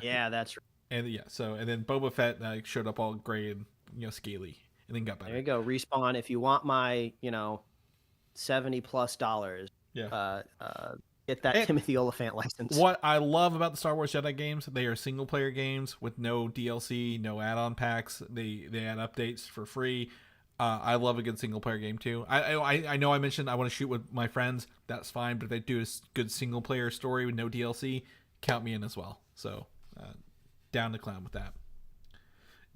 Yeah, that's right. And and then Boba Fett showed up all gray and scaly, and then got better. There you go. Respawn. If you want my $70+ get that Timothy Olyphant license. What I love about the Star Wars Jedi games, they are single player games with no DLC, no add-on packs. They add updates for free. I love a good single player game too. I know I mentioned I want to shoot with my friends. That's fine, but if they do a good single player story with no DLC, count me in as well. So down to clown with that.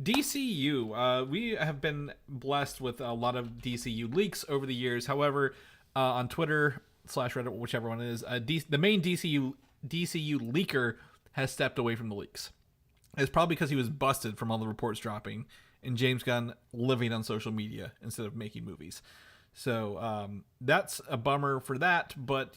DCU. We have been blessed with a lot of DCU leaks over the years. However, on Twitter / Reddit, whichever one it is, the main DCU leaker has stepped away from the leaks. It's probably because he was busted from all the reports dropping, and James Gunn living on social media instead of making movies. So that's a bummer for that, but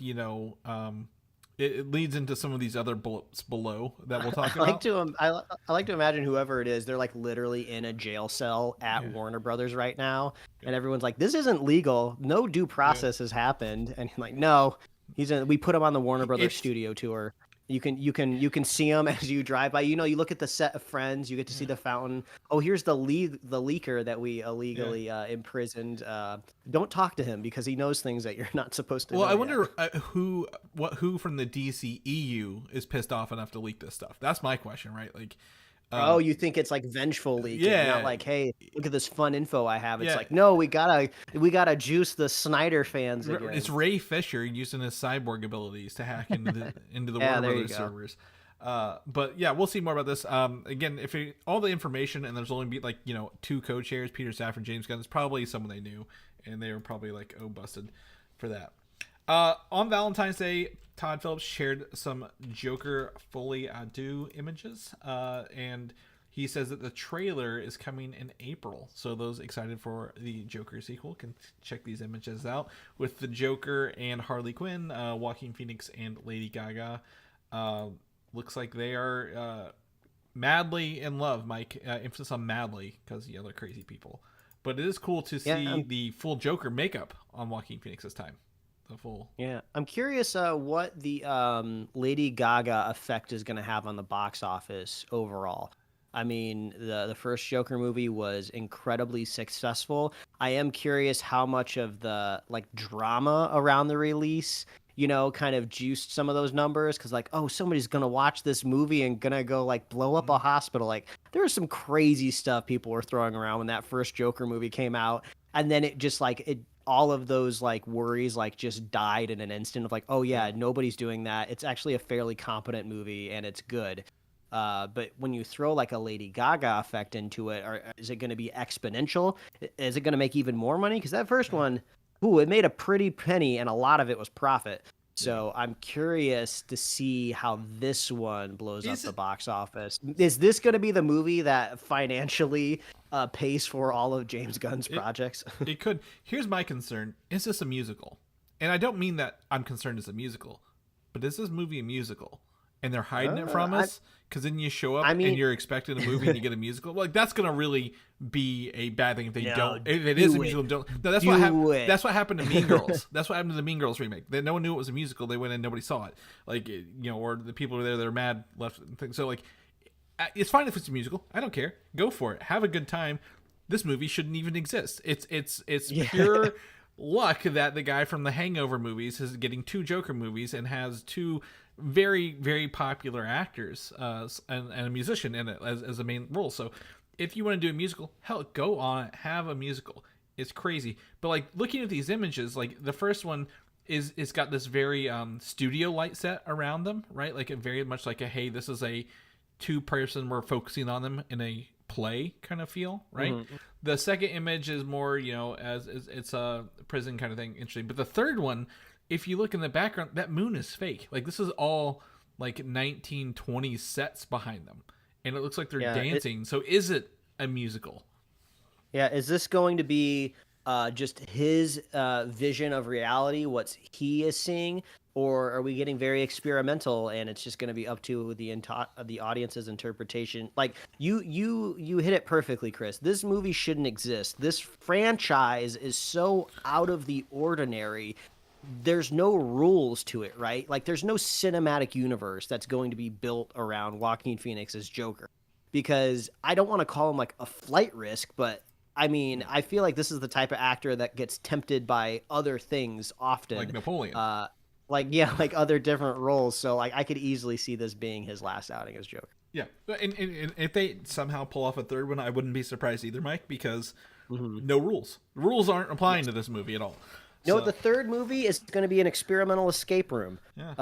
it leads into some of these other bullets below that we'll talk about. I like to imagine whoever it is, they're like literally in a jail cell at Warner Brothers right now, and everyone's like, "This isn't legal. No due process has happened." And he's like, "No, we put him on the Warner Brothers studio tour. You can see him as you drive by. You look at the set of Friends. You get to see the fountain. Oh, here's the leaker that we illegally imprisoned. Don't talk to him because he knows things that you're not supposed to know. Well, I wonder who from the DCEU is pissed off enough to leak this stuff. That's my question, right? Like, you think it's like vengeful leaking, not like, hey, look at this fun info I have. It's Yeah. like, no, we gotta juice the Snyder fans again. It's Ray Fisher using his cyborg abilities to hack into the Warner Brothers servers. But yeah, we'll see more about this. Again, all the information, and there's only be like 2 co-chairs, Peter Safran, James Gunn, is probably someone they knew, and they were probably like, oh, busted for that. On Valentine's Day, Todd Phillips shared some Joker Folie à Deux images, and he says that the trailer is coming in April. So those excited for the Joker sequel can check these images out, with the Joker and Harley Quinn, Joaquin Phoenix, and Lady Gaga. Looks like they are madly in love, Mike. Emphasis on madly, because they're crazy people. But it is cool to see the full Joker makeup on Joaquin Phoenix this time. I'm curious what the Lady Gaga effect is going to have on the box office overall. I mean, the first Joker movie was incredibly successful. I am curious how much of the drama around the release kind of juiced some of those numbers, because somebody's gonna watch this movie and gonna go blow up a hospital. There was some crazy stuff people were throwing around when that first Joker movie came out, and then it just all of those worries just died in an instant of nobody's doing that. It's actually a fairly competent movie and it's good. But when you throw a Lady Gaga effect into it, is it going to be exponential? Is it going to make even more money? Because that first one, it made a pretty penny and a lot of it was profit. So I'm curious to see how this one blows up the box office. Is this going to be the movie that financially pays for all of James Gunn's projects? It could. Here's my concern. Is this a musical? And I don't mean that I'm concerned it's a musical, but is this movie a musical? And they're hiding it from us? Because then you show up and you're expecting a movie and you get a musical. That's going to really be a bad thing if they don't. If it is a musical, don't. No, that's what happened to Mean Girls. That's what happened to the Mean Girls remake. No one knew it was a musical. They went in and nobody saw it. Or the people were there, they're mad, left. So, it's fine if it's a musical. I don't care. Go for it. Have a good time. This movie shouldn't even exist. It's pure luck that the guy from the Hangover movies is getting 2 Joker movies and has 2 very, very popular actors and a musician in it as a main role. So if you want to do a musical, hell, go on it. Have a musical. It's crazy. But looking at these images, the first one is got this very studio light set around them, right? Very much hey, this is a 2-person, we're focusing on them in a play kind of feel, right? Mm-hmm. The second image is more, as it's a prison kind of thing, interesting. But the third one, if you look in the background, that moon is fake. This is all 1920s sets behind them, and it looks like they're dancing. So is it a musical? Yeah, is this going to be just his vision of reality, what he is seeing, or are we getting very experimental and it's just going to be up to the audience's interpretation? You hit it perfectly, Chris. This movie shouldn't exist. This franchise is so out of the ordinary. There's no rules to it, right? There's no cinematic universe that's going to be built around Joaquin Phoenix's Joker, because I don't want to call him a flight risk, but I mean, I feel like this is the type of actor that gets tempted by other things often. Like Napoleon. Other different roles. So I could easily see this being his last outing as Joker. Yeah. And if they somehow pull off a third one, I wouldn't be surprised either, Mike, because no rules. Rules aren't applying to this movie at all. No, the third movie is going to be an experimental escape room. Yeah.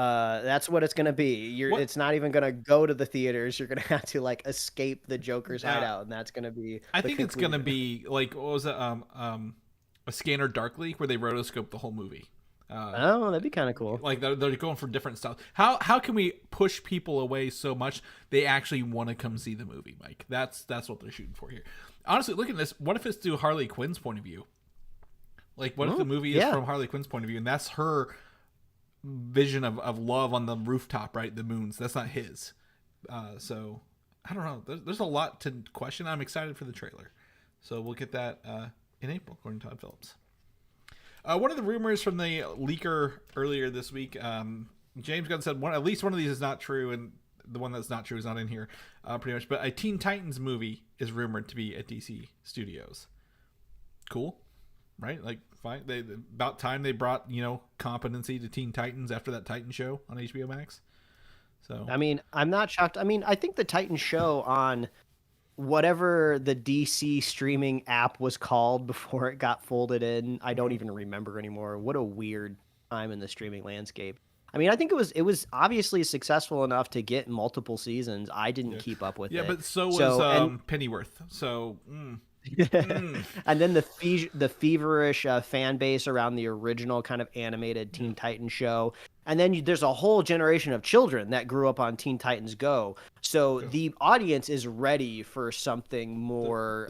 That's what it's going to be. It's not even going to go to the theaters. You're going to have to escape the Joker's hideout, and that's going to be. I think it's going to be what was it? A Scanner Darkly, where they rotoscope the whole movie. Oh, that'd be kind of cool. Like they're going for different styles. How can we push people away so much they actually want to come see the movie, Mike? That's what they're shooting for here. Honestly, look at this. What if it's through Harley Quinn's point of view? Like, what if the movie is from Harley Quinn's point of view, and that's her vision of love on the rooftop, right? The moons. That's not his. So I don't know. There's a lot to question. I'm excited for the trailer. So we'll get that in April, according to Todd Phillips. One of the rumors from the leaker earlier this week, James Gunn said at least one of these is not true, and the one that's not true is not in here, pretty much. But a Teen Titans movie is rumored to be at DC Studios. Cool, right? Like, fine. About time they brought competency to Teen Titans after that Titan show on HBO Max. So I mean, I'm not shocked. I mean, I think the Titan show on whatever the DC streaming app was called before it got folded in, I don't even remember anymore. What a weird time in the streaming landscape. I mean, I think it was obviously successful enough to get multiple seasons. I didn't keep up with it. Yeah, but so was Pennyworth. So and then the feverish fan base around the original kind of animated Teen Titans show. And then there's a whole generation of children that grew up on Teen Titans Go. So the audience is ready for something more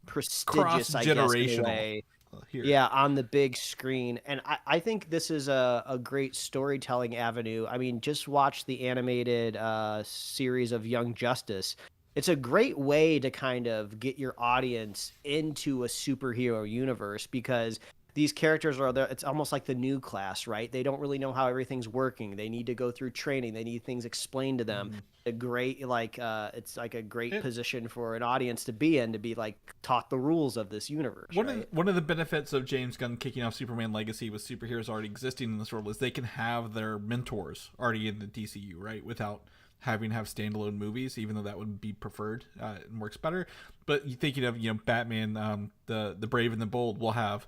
prestigious, I guess, in a way. Here. Yeah, on the big screen. And I think this is a great storytelling avenue. I mean, just watch the animated series of Young Justice. It's a great way to kind of get your audience into a superhero universe because these characters are there. It's almost like the new class, right? They don't really know how everything's working. They need to go through training. They need things explained to them. It's like a great position for an audience to be in, to be like taught the rules of this universe. One of the benefits of James Gunn kicking off Superman Legacy with superheroes already existing in this world is they can have their mentors already in the DCU, right? Without having to have standalone movies, even though that would be preferred and works better. But you thinking of Batman, the Brave and the Bold will have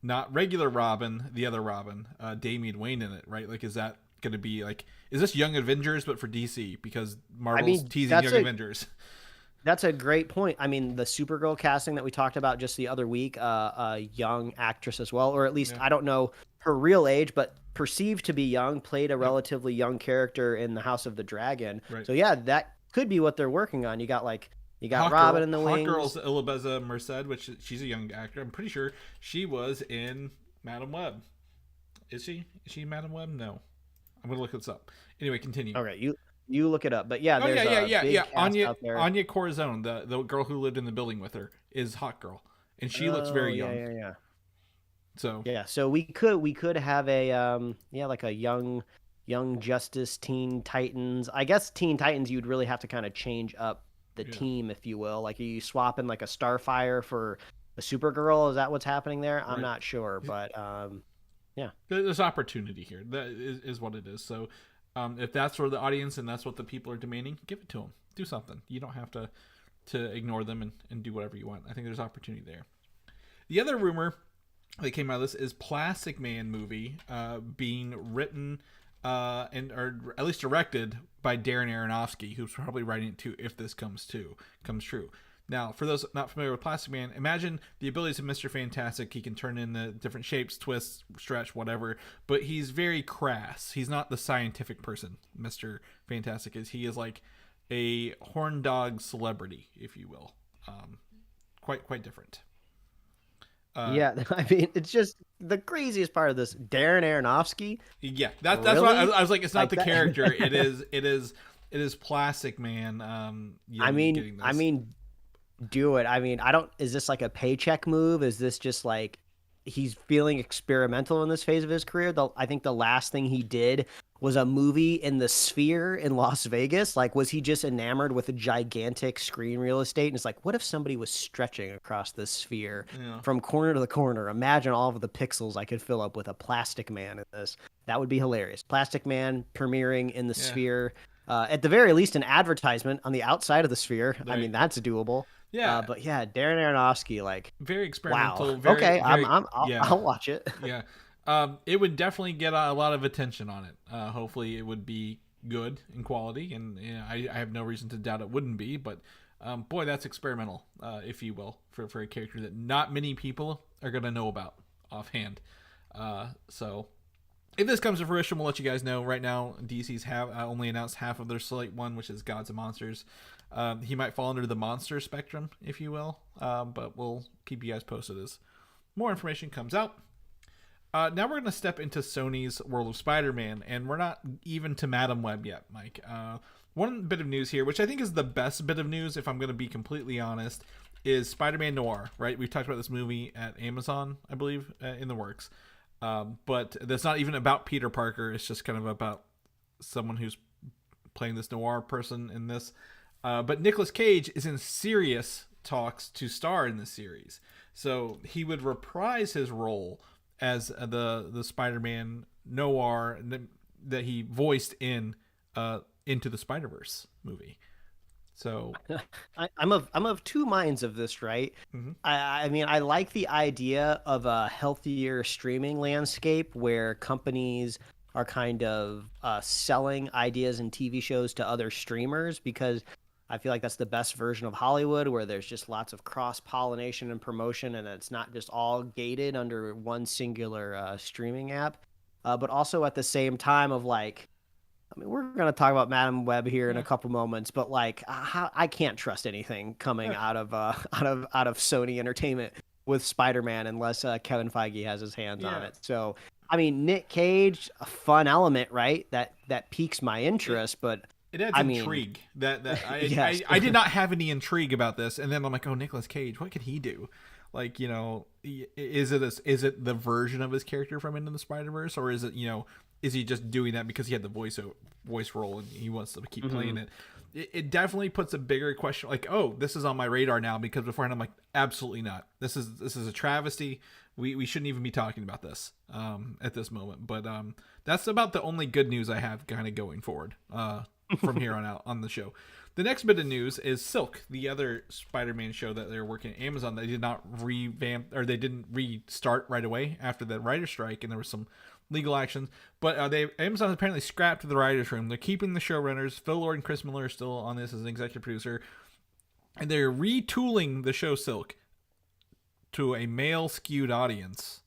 not regular Robin, the other Robin, Damian Wayne in it, right? Like, is that going to be like, is this Young Avengers but for DC because Marvel's teasing Young Avengers? That's a great point. I mean, the Supergirl casting that we talked about just the other week, a young actress as well, or at least I don't know her real age, but perceived to be young, played a relatively young character in the House of the Dragon. Right. So yeah, that could be what they're working on. You got Robin in the wings. Hawkgirl's Ilibeza Merced, which she's a young actor. I'm pretty sure she was in Madam Web. Is she? Is she in Madam Web? No. I'm gonna look this up. Anyway, continue. Okay, you look it up. But yeah, there's a big cast out there. Anya Corazon, the girl who lived in the building with her, is Hawkgirl, and she looks very young. Yeah. So we could have a like a young Justice Teen Titans. I guess Teen Titans you'd really have to kind of change up the team, if you will. Like, are you swapping like a Starfire for a Supergirl? Is that what's happening there? I'm not sure, but there's opportunity here. That is what it is. So if that's for the audience and that's what the people are demanding, give it to them. Do something. You don't have to ignore them and do whatever you want. I think there's opportunity there. The other rumor that came out of this is Plastic Man movie being written or at least directed by Darren Aronofsky, who's probably writing it too if this comes true. Now, for those not familiar with Plastic Man, imagine the abilities of Mr. Fantastic. He can turn into different shapes, twists, stretch, whatever, but he's very crass. He's not the scientific person Mr. Fantastic is. He is like a horn dog celebrity, if you will. Quite different. I mean, it's just the craziest part of this. Darren Aronofsky. Yeah, that's really? Why I was like, it's not like the character. It is Plastic Man. I mean, do it. I mean, is this like a paycheck move? Is this just like he's feeling experimental in this phase of his career? I think the last thing he did was a movie in the Sphere in Las Vegas. Like, was he just enamored with a gigantic screen real estate? And it's like, what if somebody was stretching across this Sphere from corner to the corner? Imagine all of the pixels I could fill up with a Plastic Man in this. That would be hilarious. Plastic Man premiering in the Sphere. At the very least, an advertisement on the outside of the Sphere. Right. I mean, that's doable. Yeah. But yeah, Darren Aronofsky, like, very experimental. Wow. I'll watch it. Yeah. It would definitely get a lot of attention on it. Hopefully it would be good in quality, and I have no reason to doubt it wouldn't be, but boy, that's experimental, if you will, for a character that not many people are going to know about offhand. So if this comes to fruition, we'll let you guys know. Right now, DC's have only announced half of their Slate 1, which is Gods and Monsters. He might fall under the monster spectrum, if you will, but we'll keep you guys posted as more information comes out. Now we're going to step into Sony's World of Spider-Man, and we're not even to Madam Web yet, Mike. One bit of news here, which I think is the best bit of news, if I'm going to be completely honest, is Spider-Man Noir, right? We've talked about this movie at Amazon, I believe, in the works. But that's not even about Peter Parker. It's just kind of about someone who's playing this noir person in this. But Nicolas Cage is in serious talks to star in this series. So he would reprise his role as the Spider-Man noir that he voiced in Into the Spider-Verse movie. So I'm of two minds of this, right? Mm-hmm. I mean, I like the idea of a healthier streaming landscape where companies are kind of selling ideas and TV shows to other streamers, because I feel like that's the best version of Hollywood, where there's just lots of cross-pollination and promotion, and it's not just all gated under one singular streaming app. But also at the same time of like, I mean, we're going to talk about Madam Web here in a couple moments, but like, I can't trust anything coming out of Sony Entertainment with Spider-Man unless Kevin Feige has his hands on it. So, I mean, Nick Cage, a fun element, right? That piques my interest, but it adds intrigue. I did not have any intrigue about this, and then I'm like, oh, Nicolas Cage, what could he do? Like, you know, is it the version of his character from Into the Spider-Verse, or is it, you know, is he just doing that because he had the voice role and he wants to keep playing it? It definitely puts a bigger question, like, oh, this is on my radar now, because beforehand I'm like, absolutely not. This is a travesty. We shouldn't even be talking about this at this moment. But that's about the only good news I have kind of going forward from here on out on the show. The next bit of news is Silk, the other Spider-Man show that they're working at Amazon. They did not revamp, or they didn't restart right away after the writer's strike, and there was some legal actions. But Amazon apparently scrapped the writer's room. They're keeping the showrunners. Phil Lord and Chris Miller are still on this as an executive producer, and they're retooling the show Silk to a male-skewed audience.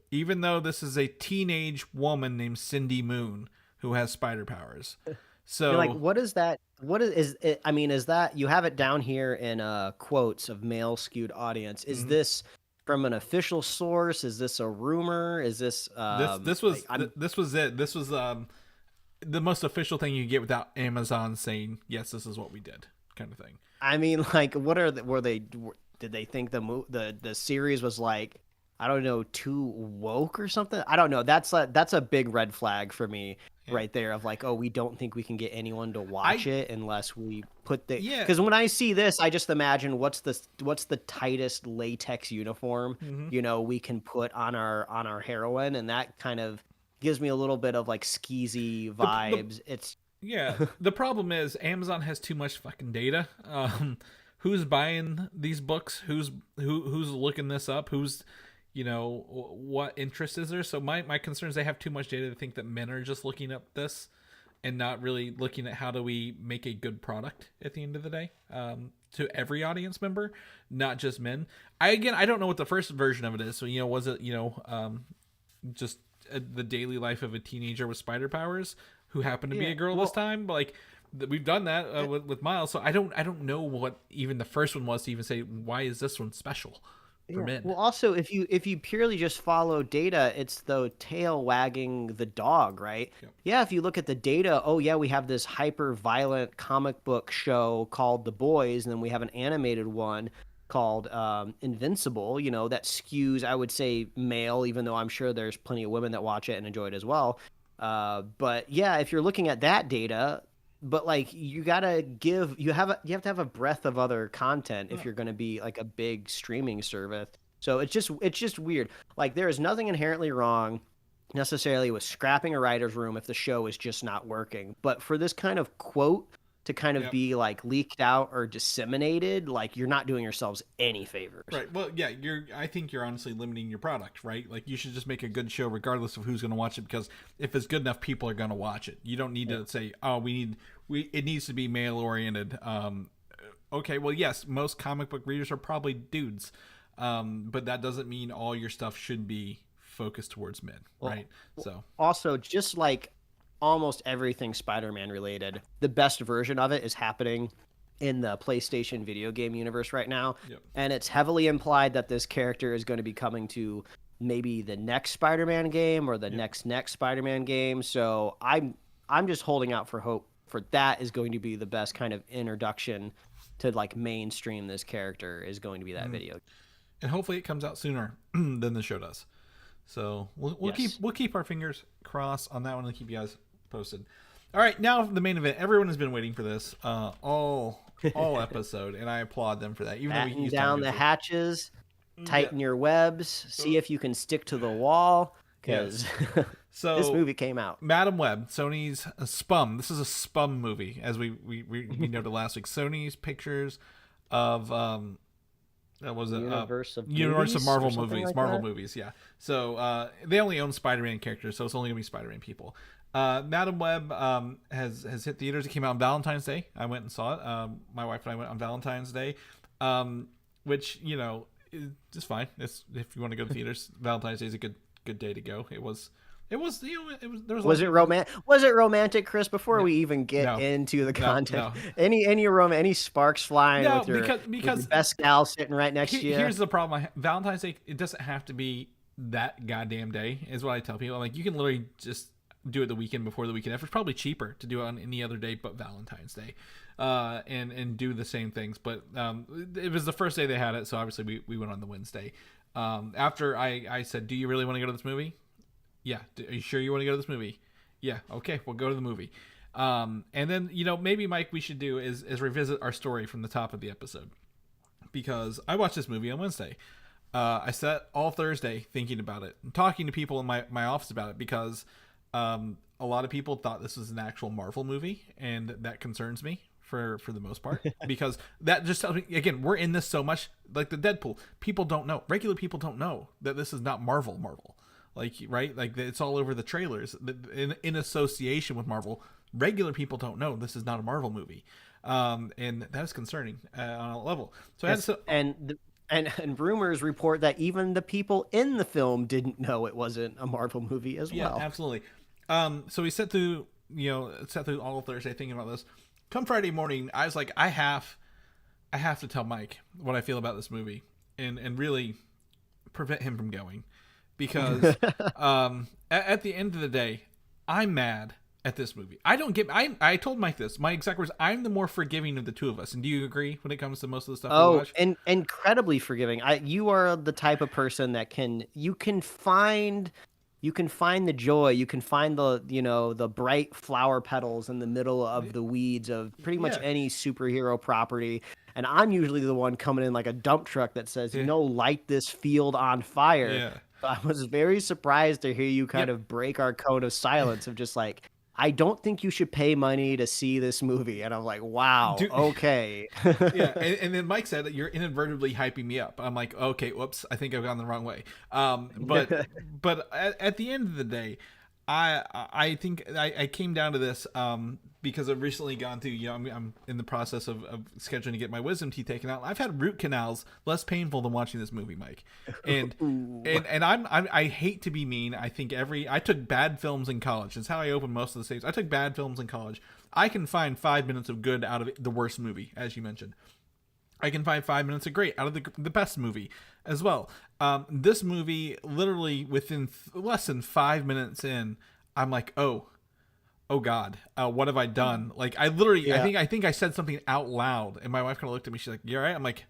Even though this is a teenage woman named Cindy Moon who has spider powers. So, you're like, what is that? What is it? I mean, is that, you have it down here in quotes of male skewed audience? Is this from an official source? Is this a rumor? Is this this was it? This was the most official thing you get without Amazon saying, yes, this is what we did, kind of thing. I mean, like, what are did they think the series was like, I don't know, too woke or something? I don't know. That's a big red flag for me right there, of like, oh, we don't think we can get anyone to watch it unless we put the, because when I see this, I just imagine what's the tightest latex uniform you know we can put on our heroine, and that kind of gives me a little bit of like skeezy vibes. The problem is Amazon has too much fucking data. Who's buying these books? Who's looking this up? Who's, you know, what interest is there? So my concern is they have too much data to think that men are just looking up this and not really looking at how do we make a good product at the end of the day, to every audience member, not just men. I don't know what the first version of it is. So, you know, was it, you know, just the daily life of a teenager with spider powers who happened to be a girl this time? But like, we've done that with Miles. So I don't know what even the first one was to even say, why is this one special for men? Well, also, if you purely just follow data, it's the tail wagging the dog, right? Yeah, if you look at the data, oh yeah, we have this hyper violent comic book show called The Boys, and then we have an animated one called Invincible, you know, that skews, I would say, male, even though I'm sure there's plenty of women that watch it and enjoy it as well. But yeah, if you're looking at that data, but like, you have to have a breadth of other content if you're going to be like a big streaming service. So it's just weird. Like, there is nothing inherently wrong necessarily with scrapping a writer's room if the show is just not working. But for this kind of quote to kind of be like leaked out or disseminated, like, you're not doing yourselves any favors. Right. Well, yeah, I think you're honestly limiting your product, right? Like, you should just make a good show regardless of who's going to watch it, because if it's good enough, people are going to watch it. You don't need to say, oh, it needs to be male oriented. Okay, well, yes, most comic book readers are probably dudes. But that doesn't mean all your stuff should be focused towards men, right? So also, just like almost everything Spider-Man related, the best version of it is happening in the PlayStation video game universe right now. Yep. And it's heavily implied that this character is going to be coming to maybe the next Spider-Man game or the next Spider-Man game. So I'm just holding out for hope for that is going to be the best kind of introduction to like mainstream this character is going to be that video. And hopefully it comes out sooner than the show does. So we'll keep our fingers crossed on that one and keep you guys posted. All right, now the main event. Everyone has been waiting for this all episode, and I applaud them for that. Even though we used down the hatches, tighten your webs, see if you can stick to the wall. Because so this movie came out. Madam Web, Sony's Spum. This is a Spum movie, as we noted last week. Sony's pictures of Universe of Marvel movies. Like Marvel that? movies, yeah. So they only own Spider-Man characters, so it's only gonna be Spider-Man people. Madam Web has hit theaters. It came out on Valentine's Day. I went and saw it. My wife and I went on Valentine's Day, which is just fine. If you want to go to theaters, Valentine's Day is a good day to go. It was Was it romantic, Chris? Before we even get into the content, any sparks flying with your Pascal sitting right next to you? Here's the problem. Valentine's Day, it doesn't have to be that goddamn day, is what I tell people. Like, you can literally just do it the weekend before the weekend. It's probably cheaper to do it on any other day but Valentine's Day, and do the same things. But it was the first day they had it, so obviously we went on the Wednesday. After I said, "Do you really want to go to this movie?" Yeah. Are you sure you want to go to this movie? Yeah. Okay, we'll go to the movie. And then, maybe, Mike, we should do is revisit our story from the top of the episode. Because I watched this movie on Wednesday. I sat all Thursday thinking about it and talking to people in my office about it because a lot of people thought this was an actual Marvel movie, and that concerns me for the most part. Because that just tells me, again, we're in this so much. Like the Deadpool, people don't know. Regular people don't know that this is not Marvel. Like, right? Like, it's all over the trailers in association with Marvel. Regular people don't know this is not a Marvel movie, and that is concerning on a level. So and rumors report that even the people in the film didn't know it wasn't a Marvel movie as well. Yeah, absolutely. So we sat through all Thursday thinking about this. Come Friday morning, I was like, I have to tell Mike what I feel about this movie, and really prevent him from going. Because at the end of the day, I'm mad at this movie. I told Mike this. My exact words, I'm the more forgiving of the two of us. And do you agree when it comes to most of the stuff we watch? And incredibly forgiving. You are the type of person that can find the joy. You can find the bright flower petals in the middle of the weeds of pretty much any superhero property. And I'm usually the one coming in like a dump truck that says, light this field on fire. Yeah. I was very surprised to hear you kind of break our code of silence of just like, I don't think you should pay money to see this movie. And I'm like, wow, okay. Yeah. And then Mike said that you're inadvertently hyping me up. I'm like, okay, whoops, I think I've gone the wrong way. But at the end of the day, I think I came down to this because I've recently gone through, I'm in the process of scheduling to get my wisdom teeth taken out. I've had root canals less painful than watching this movie, Mike. And I hate to be mean. I think I took bad films in college. It's how I opened most of the stages. I took bad films in college. I can find 5 minutes of good out of the worst movie, as you mentioned. I can find 5 minutes of great out of the best movie as well. This movie, literally within less than 5 minutes in, I'm like, oh God, what have I done? Like, I literally, I think I said something out loud, and my wife kind of looked at me. She's like, "You all right?" I'm like,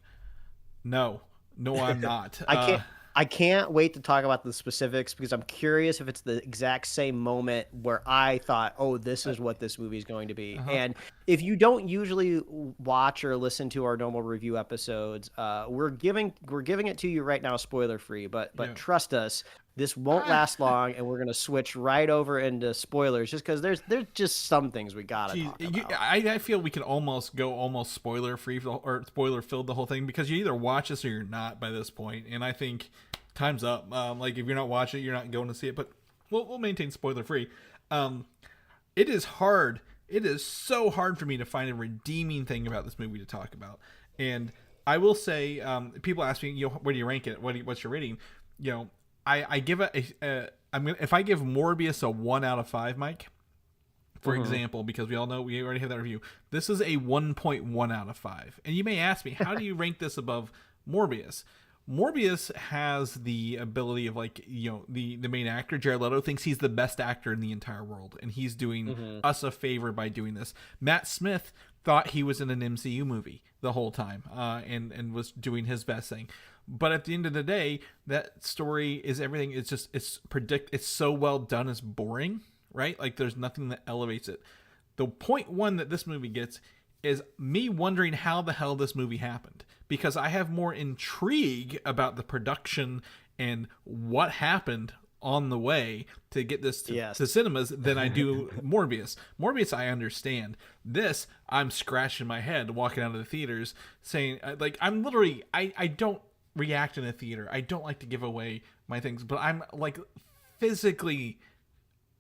No, I'm not. I can't wait to talk about the specifics because I'm curious if it's the exact same moment where I thought, oh, this is what this movie is going to be. And if you don't usually watch or listen to our normal review episodes, we're giving it to you right now, spoiler free. But trust us, this won't last long, and we're gonna switch right over into spoilers just because there's just some things we gotta talk about. I feel we can almost go spoiler free or spoiler filled the whole thing because you either watch this or you're not by this point, and I think time's up. Like, if you're not watching it, you're not going to see it, but we'll maintain spoiler free. It is hard. It is so hard for me to find a redeeming thing about this movie to talk about, and I will say, people ask me, where do you rank it? What's your rating? I give it if I give Morbius a 1 out of 5, Mike, for example, because we all know we already have that review, this is a 1.1 out of 5. And you may ask me, how do you rank this above Morbius? Morbius has the ability of, like, you know, the main actor, Jared Leto, thinks he's the best actor in the entire world, and he's doing us a favor by doing this. Matt Smith thought he was in an MCU movie the whole time, and was doing his best thing. But at the end of the day, that story is everything. It's just, it's so well done, it's boring, right? Like, there's nothing that elevates it. The point one that this movie gets is me wondering how the hell this movie happened, because I have more intrigue about the production and what happened on the way to get this to cinemas than I do Morbius. Morbius, I understand. This, I'm scratching my head walking out of the theaters saying, like, I'm literally, I don't react in a theater. I don't like to give away my things, but I'm, like, physically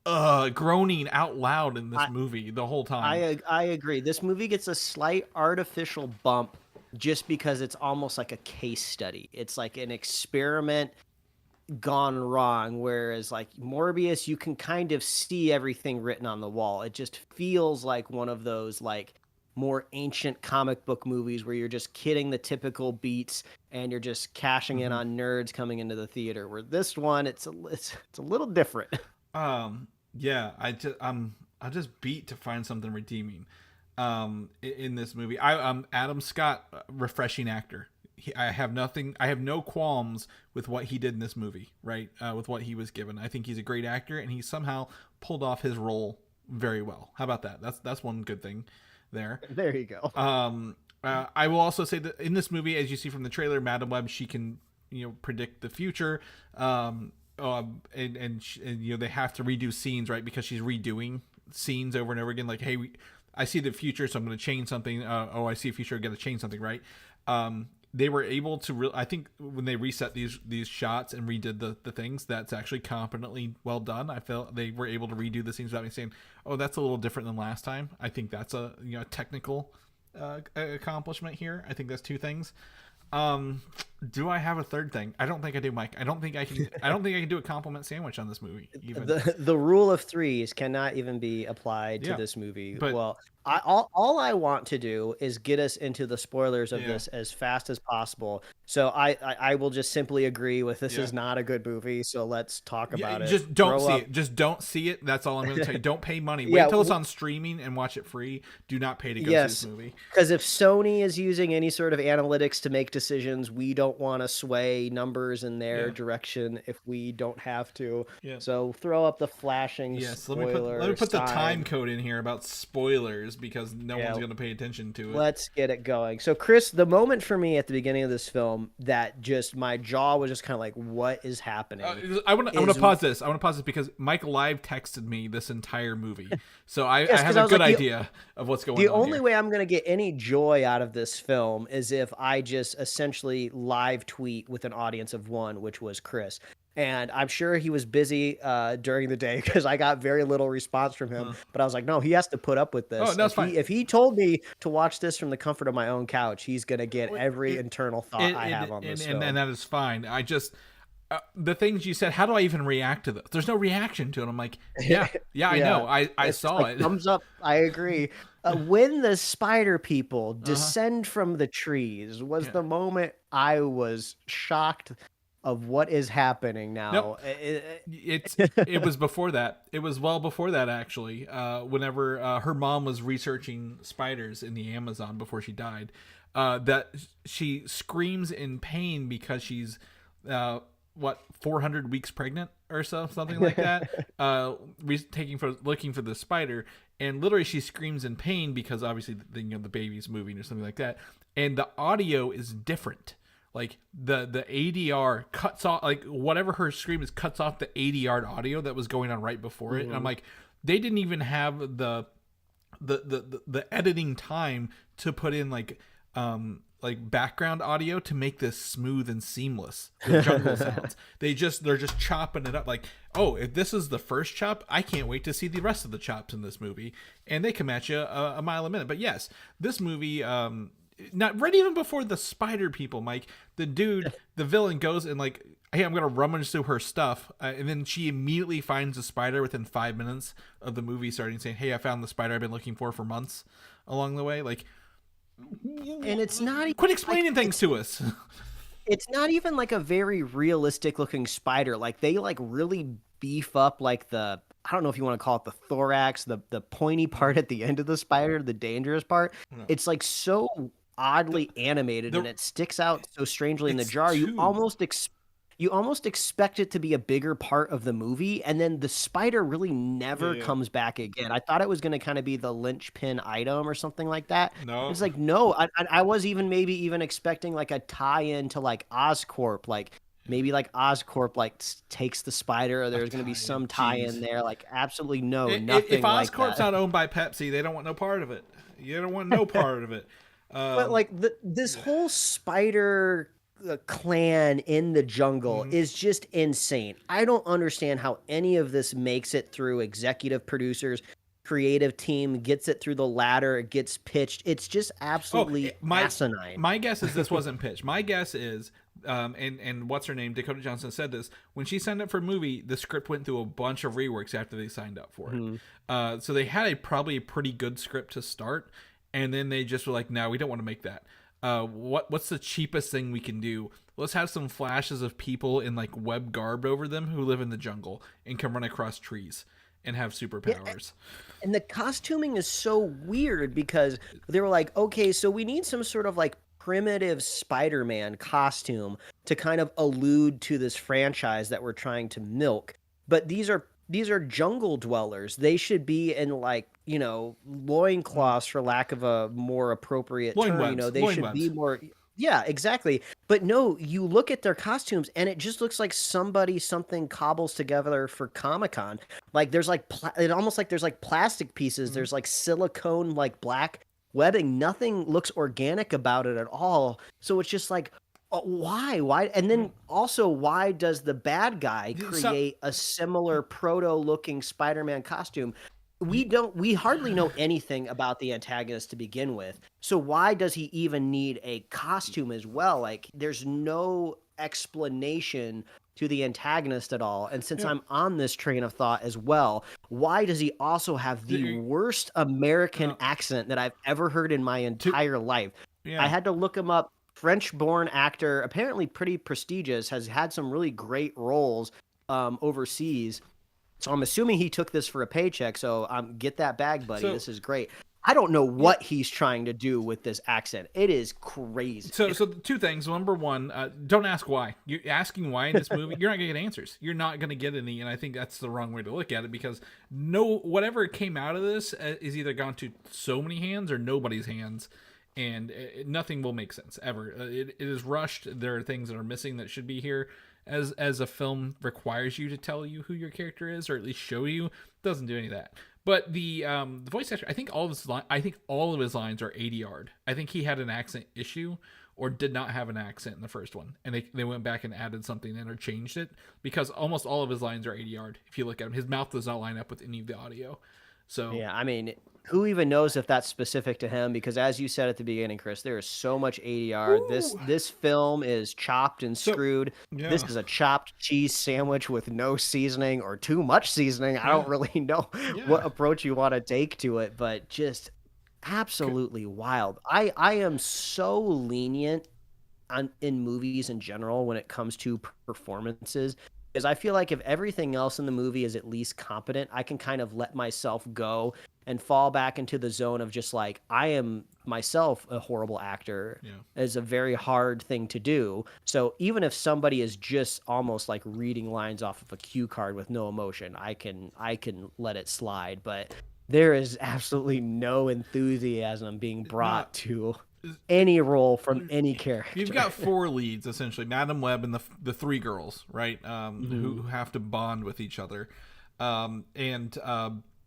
groaning out loud in this movie the whole time. I agree. This movie gets a slight artificial bump just because it's almost like a case study. It's like an experiment gone wrong, whereas, like, Morbius, you can kind of see everything written on the wall. It just feels like one of those, like, more ancient comic book movies where you're just kidding the typical beats and you're just cashing in on nerds coming into the theater. Where this one, it's a little different. Yeah, I just beat to find something redeeming in this movie. Adam Scott, refreshing actor. I have no qualms with what he did in this movie, right? With what he was given. I think he's a great actor, and he somehow pulled off his role very well. How about that? That's one good thing there. There you go. I will also say that in this movie, as you see from the trailer, Madam Web, she can, predict the future. And you know, they have to redo scenes, right? Because she's redoing scenes over and over again. Like, hey, I see the future, so I'm going to change something. I see a future, I got to change something, right? They were able to I think when they reset these shots and redid the things, that's actually competently well done. I felt they were able to redo the scenes without me saying, oh, that's a little different than last time. I think that's a technical accomplishment here. I think that's two things. Do I have a third thing? I don't think I do, Mike. I don't think I can do a compliment sandwich on this movie. Even the rule of threes cannot even be applied to this movie. But, well, all I want to do is get us into the spoilers of this as fast as possible. So I will just simply agree with this is not a good movie. So let's talk about it. Just don't see it. Just don't see it. That's all I'm going to tell you. Don't pay money. Wait till it's on streaming and watch it free. Do not pay to go see this movie. Because if Sony is using any sort of analytics to make decisions, we don't want to sway numbers in their direction if we don't have to. So throw up the flashing spoiler. Let me put the time code in here about spoilers, because no one's going to pay attention to it. Let's get it going. So, Chris, the moment for me at the beginning of this film that just my jaw was just kind of like, what is happening? I want to pause this. I want to pause this because Mike live texted me this entire movie. So I have a good idea of what's going on. The only way I'm going to get any joy out of this film is if I just essentially live tweet with an audience of one, which was Chris. And I'm sure he was busy during the day because I got very little response from him. But I was like, no, he has to put up with this. Oh, that's fine. If he told me to watch this from the comfort of my own couch, he's going to get every internal thought I have on this film. And that is fine. I just... the things you said, how do I even react to this? There's no reaction to it. I'm like, I know. I saw it. Thumbs up. I agree. When the spider people descend from the trees was the moment I was shocked of what is happening now. Nope. It was before that. It was well before that, actually. Whenever her mom was researching spiders in the Amazon before she died, that she screams in pain because she's 400 weeks pregnant or something like that, looking for the spider, and literally she screams in pain because obviously the baby's moving or something like that, and the audio is different. Like the ADR cuts off, like whatever her scream is, cuts off the ADR audio that was going on right before it. And I'm like, they didn't even have the editing time to put in like background audio to make this smooth and seamless with jungle sounds. They're just chopping it up like, oh, if this is the first chop, I can't wait to see the rest of the chops in this movie. And they come at you a mile a minute. But yes, this movie, not right even before the spider people, Mike, the villain goes and like hey, I'm gonna rummage through her stuff, and then she immediately finds a spider within 5 minutes of the movie starting, saying, "Hey, I found the spider I've been looking for months." Along the way, like, and it's not quit explaining things to us. It's not even like a very realistic looking spider. Like they like really beef up like I don't know if you want to call it the thorax, the pointy part at the end of the spider, the dangerous part. No. It's like so oddly animated and it sticks out so strangely in the jar. You almost expect it to be a bigger part of the movie, and then the spider really never comes back again. I thought it was going to kind of be the linchpin item or something like that. No, it's like no. I was maybe even expecting like a tie-in to like Oscorp, like maybe like Oscorp like takes the spider, or there's going to be some tie-in there. Like absolutely nothing. If like Oscorp's that. not owned by Pepsi, they don't want no part of it. You don't want no part of it. But like this whole spider clan in the jungle is just insane. I don't understand how any of this makes it through executive producers, creative team, gets it through the ladder, it gets pitched. It's just absolutely asinine. My guess is this wasn't pitched. My guess is, and what's her name? Dakota Johnson said this. When she signed up for a movie, the script went through a bunch of reworks after they signed up for it. So they had probably a pretty good script to start, and then they just were like, no, we don't want to make that. What's the cheapest thing we can do? Let's have some flashes of people in like web garb over them who live in the jungle and can run across trees and have superpowers. Yeah, and the costuming is so weird because they were like, okay, so we need some sort of like primitive Spider-Man costume to kind of allude to this franchise that we're trying to milk. But these are jungle dwellers. They should be in like, loincloths for lack of a more appropriate term. They should be more. Yeah, exactly. But no, you look at their costumes and it just looks like something cobbles together for Comic-Con. Like there's like, it almost like there's like plastic pieces. There's like silicone, like black webbing. Nothing looks organic about it at all. So it's just like, why? And then also, why does the bad guy create a similar proto-looking Spider-Man costume? We hardly know anything about the antagonist to begin with. So why does he even need a costume as well? Like, there's no explanation to the antagonist at all. And since I'm on this train of thought as well, why does he also have the worst American accent that I've ever heard in my entire life? Yeah. I had to look him up. French-born actor, apparently pretty prestigious, has had some really great roles overseas. So I'm assuming he took this for a paycheck. So get that bag, buddy. This is great. I don't know what he's trying to do with this accent. It is crazy. So two things. Number one, don't ask why. You're asking why in this movie, you're not going to get answers. You're not going to get any, and I think that's the wrong way to look at it because whatever came out of this is either gone to so many hands or nobody's hands. And nothing will make sense ever. It is rushed. There are things that are missing that should be here. As a film requires you to tell you who your character is, or at least show you, doesn't do any of that. But the voice actor, I think all of his lines are ADR'd. I think he had an accent issue, or did not have an accent in the first one, and they went back and added something in or changed it because almost all of his lines are ADR'd. If you look at him, his mouth does not line up with any of the audio. So yeah, I mean, who even knows if that's specific to him? Because as you said at the beginning, Chris, there is so much ADR. Ooh. This film is chopped and screwed. Yeah. This is a chopped cheese sandwich with no seasoning or too much seasoning. I don't really know what approach you want to take to it, but just absolutely wild. I am so lenient in movies in general when it comes to performances. Because I feel like if everything else in the movie is at least competent, I can kind of let myself go and fall back into the zone of just like, I am myself a horrible actor. Is a very hard thing to do. So even if somebody is just almost like reading lines off of a cue card with no emotion, I can let it slide. But there is absolutely no enthusiasm being brought to any role from any character. You've got four leads essentially: Madam Web and the three girls, right? Who have to bond with each other, and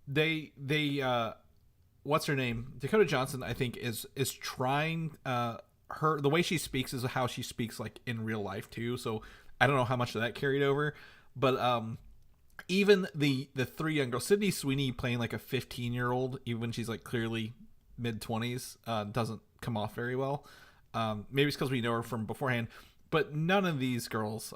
they what's her name? Dakota Johnson, I think, is trying the way she speaks is how she speaks like in real life too. So I don't know how much of that carried over, but even the three young girls, Sydney Sweeney playing like a 15-year-old, even when she's like clearly mid-20s, doesn't come off very well. Maybe it's because we know her from beforehand, But none of these girls,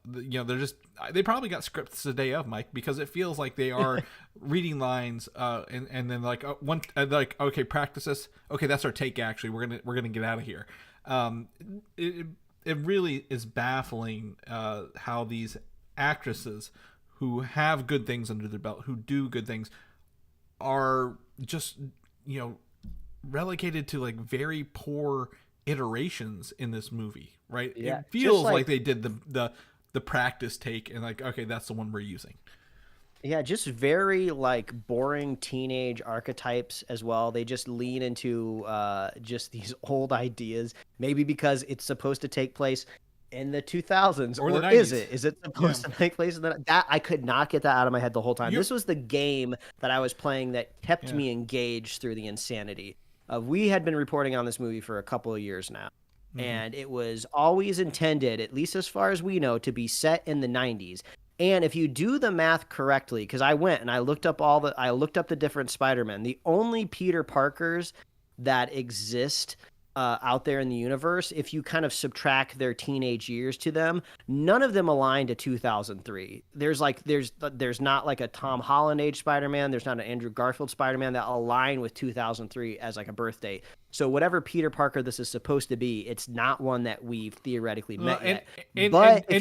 they probably got scripts the day of, Mike, because it feels like they are reading lines, and then like okay, practice this. Okay, that's our take. Actually, we're gonna get out of here. It really is baffling how these actresses who have good things under their belt, who do good things, are just relegated to like very poor iterations in this movie, right? Yeah, it feels like they did the practice take and like, okay, that's the one we're using. Yeah, just very like boring teenage archetypes as well. They just lean into just these old ideas, maybe because it's supposed to take place in the 2000s, or the 90s. Is it supposed to take place in that? I could not get that out of my head the whole time. This was the game that I was playing that kept me engaged through the insanity. We had been reporting on this movie for a couple of years now, and it was always intended, at least as far as we know, to be set in the 90s. And if you do the math correctly, because I went and I looked up the different Spider-Men, the only Peter Parkers that exist out there in the universe, if you kind of subtract their teenage years to them, none of them align to 2003. There's not like a Tom Holland age Spider-Man. There's not an Andrew Garfield Spider-Man that align with 2003 as like a birth date. So whatever Peter Parker this is supposed to be, it's not one that we've theoretically met yet. And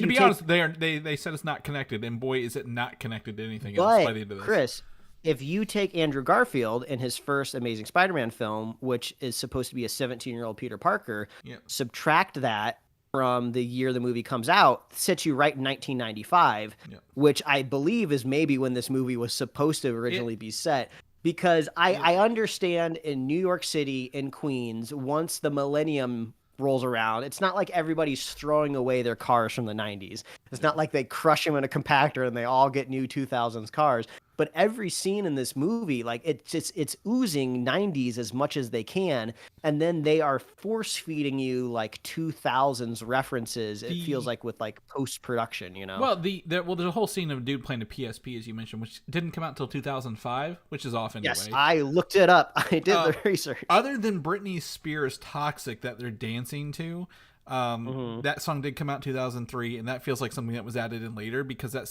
to be honest, they said it's not connected, and boy, is it not connected to anything else by the end of this. Chris, if you take Andrew Garfield in his first Amazing Spider-Man film, which is supposed to be a 17-year-old Peter Parker, subtract that from the year the movie comes out, sets you right in 1995, which I believe is maybe when this movie was supposed to originally be set. Because I understand in New York City, in Queens, once the millennium rolls around, it's not like everybody's throwing away their cars from the 90s. It's not like they crush them in a compactor and they all get new 2000s cars. But every scene in this movie, like it's oozing 90s as much as they can, and then they are force feeding you like 2000s references. It feels like with like post production, Well, there's a whole scene of a dude playing a PSP, as you mentioned, which didn't come out until 2005, which is off anyway. Yes, I looked it up. I did the research. Other than Britney Spears' "Toxic" that they're dancing to. That song did come out in 2003, and that feels like something that was added in later because that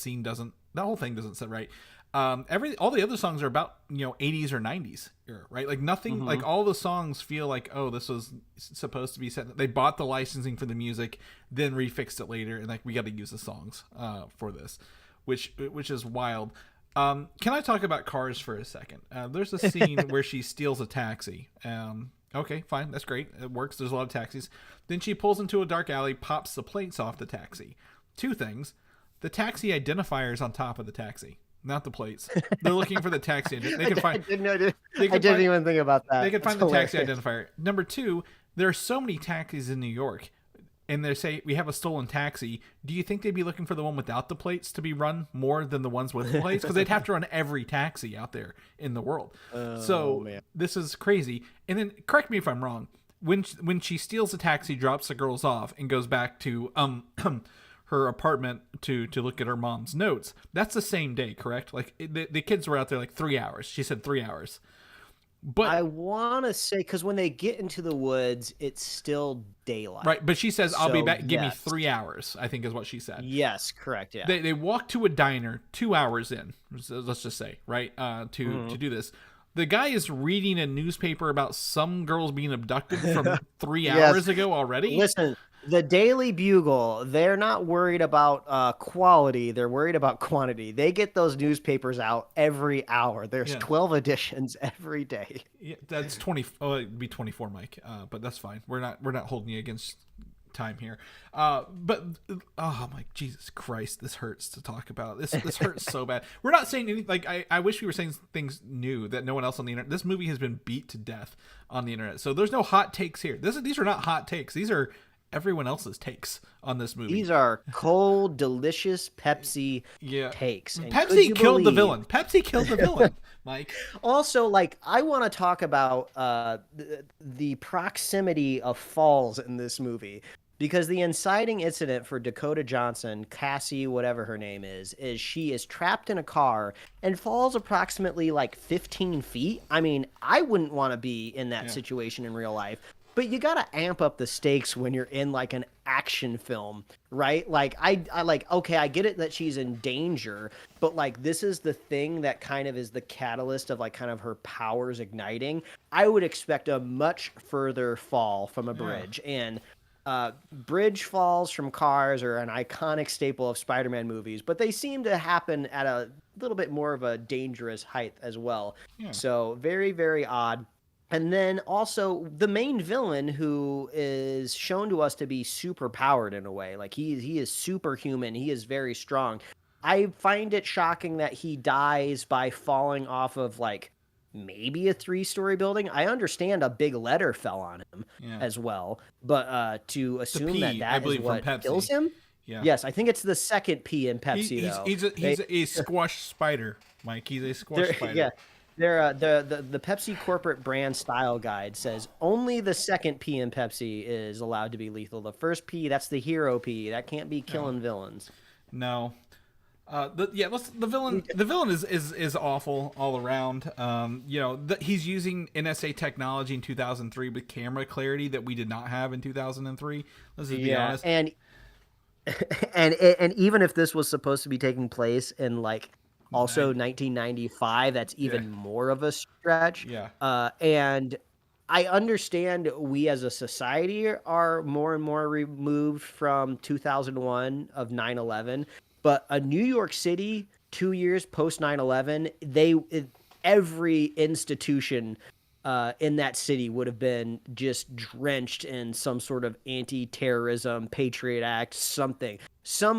whole thing doesn't sit right. All the other songs are about 80s or 90s era, right? Like nothing, like all the songs feel like, oh, this was supposed to be set. They bought the licensing for the music, then refixed it later, and like we got to use the songs for this, which is wild. Can I talk about cars for a second? There's a scene where she steals a taxi. Okay, fine, that's great. It works. There's a lot of taxis. Then she pulls into a dark alley, pops the plates off the taxi. Two things: the taxi identifier is on top of the taxi. Not the plates. They're looking for the taxi. They can find. I didn't even think about that. They can find the taxi identifier. Number two, there are so many taxis in New York, and they say we have a stolen taxi. Do you think they'd be looking for the one without the plates to be run more than the ones with the plates? Because they'd have to run every taxi out there in the world. This is crazy. And then, correct me if I'm wrong. When she steals a taxi, drops the girls off, and goes back to her apartment to look at her mom's notes, that's the same day, correct? Like the kids were out there like 3 hours. She said 3 hours. But I want to say, because when they get into the woods, it's still daylight. Right, but she says, I'll be back. Give me 3 hours, I think is what she said. Yes, correct, yeah. They walk to a diner 2 hours in, let's just say, right, to do this. The guy is reading a newspaper about some girls being abducted from 3 hours ago already. Listen, the Daily Bugle, they're not worried about quality. They're worried about quantity. They get those newspapers out every hour. There's 12 editions every day. Yeah, that's 20. Oh, it'd be 24, Mike. But that's fine. We're not holding you against time here. But oh my Jesus Christ, this hurts to talk about. This hurts so bad. We're not saying anything. Like I wish we were saying things new that no one else on the internet. This movie has been beat to death on the internet. So there's no hot takes here. These are not hot takes. These are everyone else's takes on this movie. These are cold, delicious Pepsi takes. And Pepsi killed the villain. Pepsi killed the villain, Mike. Also, like, I want to talk about the proximity of falls in this movie. Because the inciting incident for Dakota Johnson, Cassie, whatever her name is she is trapped in a car and falls approximately like 15 feet. I mean, I wouldn't want to be in that situation in real life. but you gotta amp up the stakes when you're in like an action film, right? Like I like, okay, I get it that she's in danger, but like this is the thing that kind of is the catalyst of like kind of her powers igniting. I would expect a much further fall from a bridge. And bridge falls from cars are an iconic staple of Spider-Man movies, but they seem to happen at a little bit more of a dangerous height as well. So very, very odd. And then also the main villain, who is shown to us to be super powered in a way, like he is superhuman. He is very strong. I find it shocking that he dies by falling off of like maybe a 3-story building. I understand a big letter fell on him as well, but to assume that is what kills him. Yeah. Yes, I think it's the second P in Pepsi. He's a squash spider, Mike. He's a squash spider. Yeah. The Pepsi corporate brand style guide says only the second P in Pepsi is allowed to be lethal. The first P, that's the hero P. That can't be killing villains. No. The villain is awful all around. He's using NSA technology in 2003 with camera clarity that we did not have in 2003. Let's just be honest. And even if this was supposed to be taking place in like also 1995, that's even more of a stretch. And I understand we as a society are more and more removed from 2001 of 9/11, but a New York City 2 years post 9/11, every institution in that city would have been just drenched in some sort of anti-terrorism, Patriot Act, something.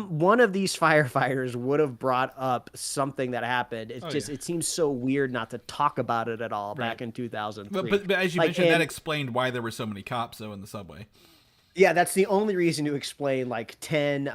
One of these firefighters would have brought up something that happened. It's it seems so weird not to talk about it at all back in 2003. But as you mentioned, that explained why there were so many cops though in the subway. Yeah, that's the only reason to explain like 10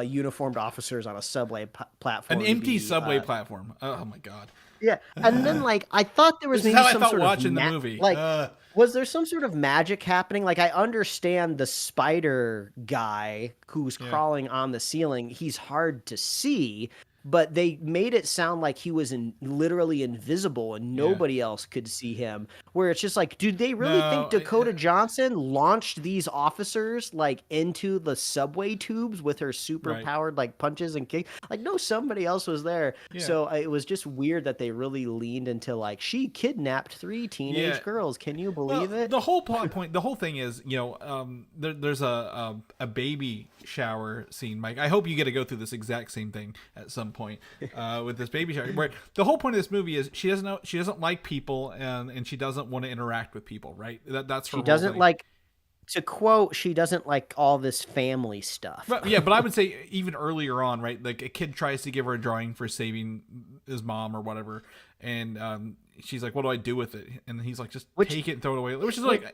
uniformed officers on a subway platform. An empty subway platform. Oh my god. Yeah, and then like I thought there was maybe some sort of watching the movie. Like, was there some sort of magic happening? Like I understand the spider guy who's crawling on the ceiling. He's hard to see, but they made it sound like he was literally invisible and nobody else could see him. Where it's just like, dude, they really think Dakota Johnson launched these officers like into the subway tubes with her super powered like punches and kicks? Like, no, somebody else was there. So it was just weird that they really leaned into like, she kidnapped 3 teenage girls. Can you believe it? The whole plot point, the whole thing is, there's a baby shower scene, Mike. I hope you get to go through this exact same thing at some point with this baby shower. Where the whole point of this movie is she doesn't like people and she doesn't want to interact with people, right? That's her. She doesn't like, to quote, she doesn't like all this family stuff. But I would say even earlier on, right? Like a kid tries to give her a drawing for saving his mom or whatever, and she's like, "What do I do with it?" And he's like, "Just take it and throw it away," which is like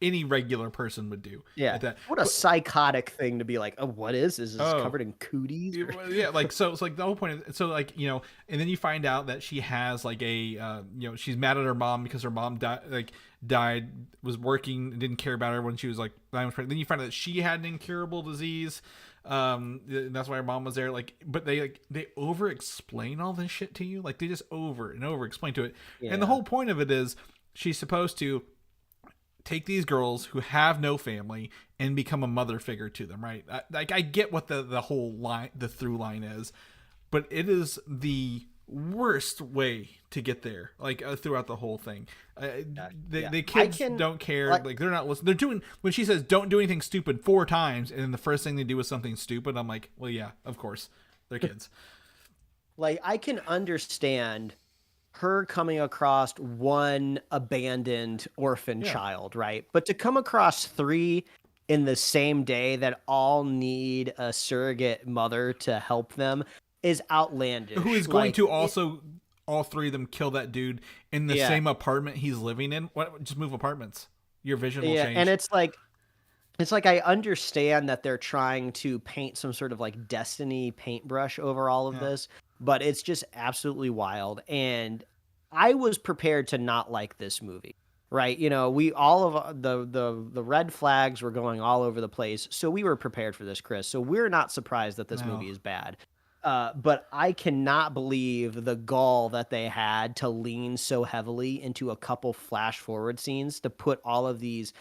any regular person would do. Yeah. Like that. What a psychotic thing to be like, oh, what is this? Is this covered in cooties? Yeah, like, so it's like the whole point is, so like, and then you find out that she has like she's mad at her mom because her mom died, was working, didn't care about her when she was like 9 months pregnant. Then you find out that she had an incurable disease. And that's why her mom was there. Like, but they over explain all this shit to you. Like they just over and over explain to it. Yeah. And the whole point of it is she's supposed to take these girls who have no family and become a mother figure to them, right? I get what the whole line, the through line is, but it is the worst way to get there. Like throughout the whole thing, the kids don't care. Like they're not listening. They're doing, when she says don't do anything stupid 4 times, and then the first thing they do is something stupid. I'm like, well, yeah, of course, they're kids. Like I can understand her coming across one abandoned orphan child, right? But to come across 3 in the same day that all need a surrogate mother to help them is outlandish. Who is going to also, all 3 of them, kill that dude in the same apartment he's living in? What? Just move apartments. Your vision will change. And it's like I understand that they're trying to paint some sort of like Destiny paintbrush over all of this, but it's just absolutely wild. And I was prepared to not like this movie, right? We all of the red flags were going all over the place, so we were prepared for this, Chris. So we're not surprised that this movie is bad. But I cannot believe the gall that they had to lean so heavily into a couple flash forward scenes to put all of these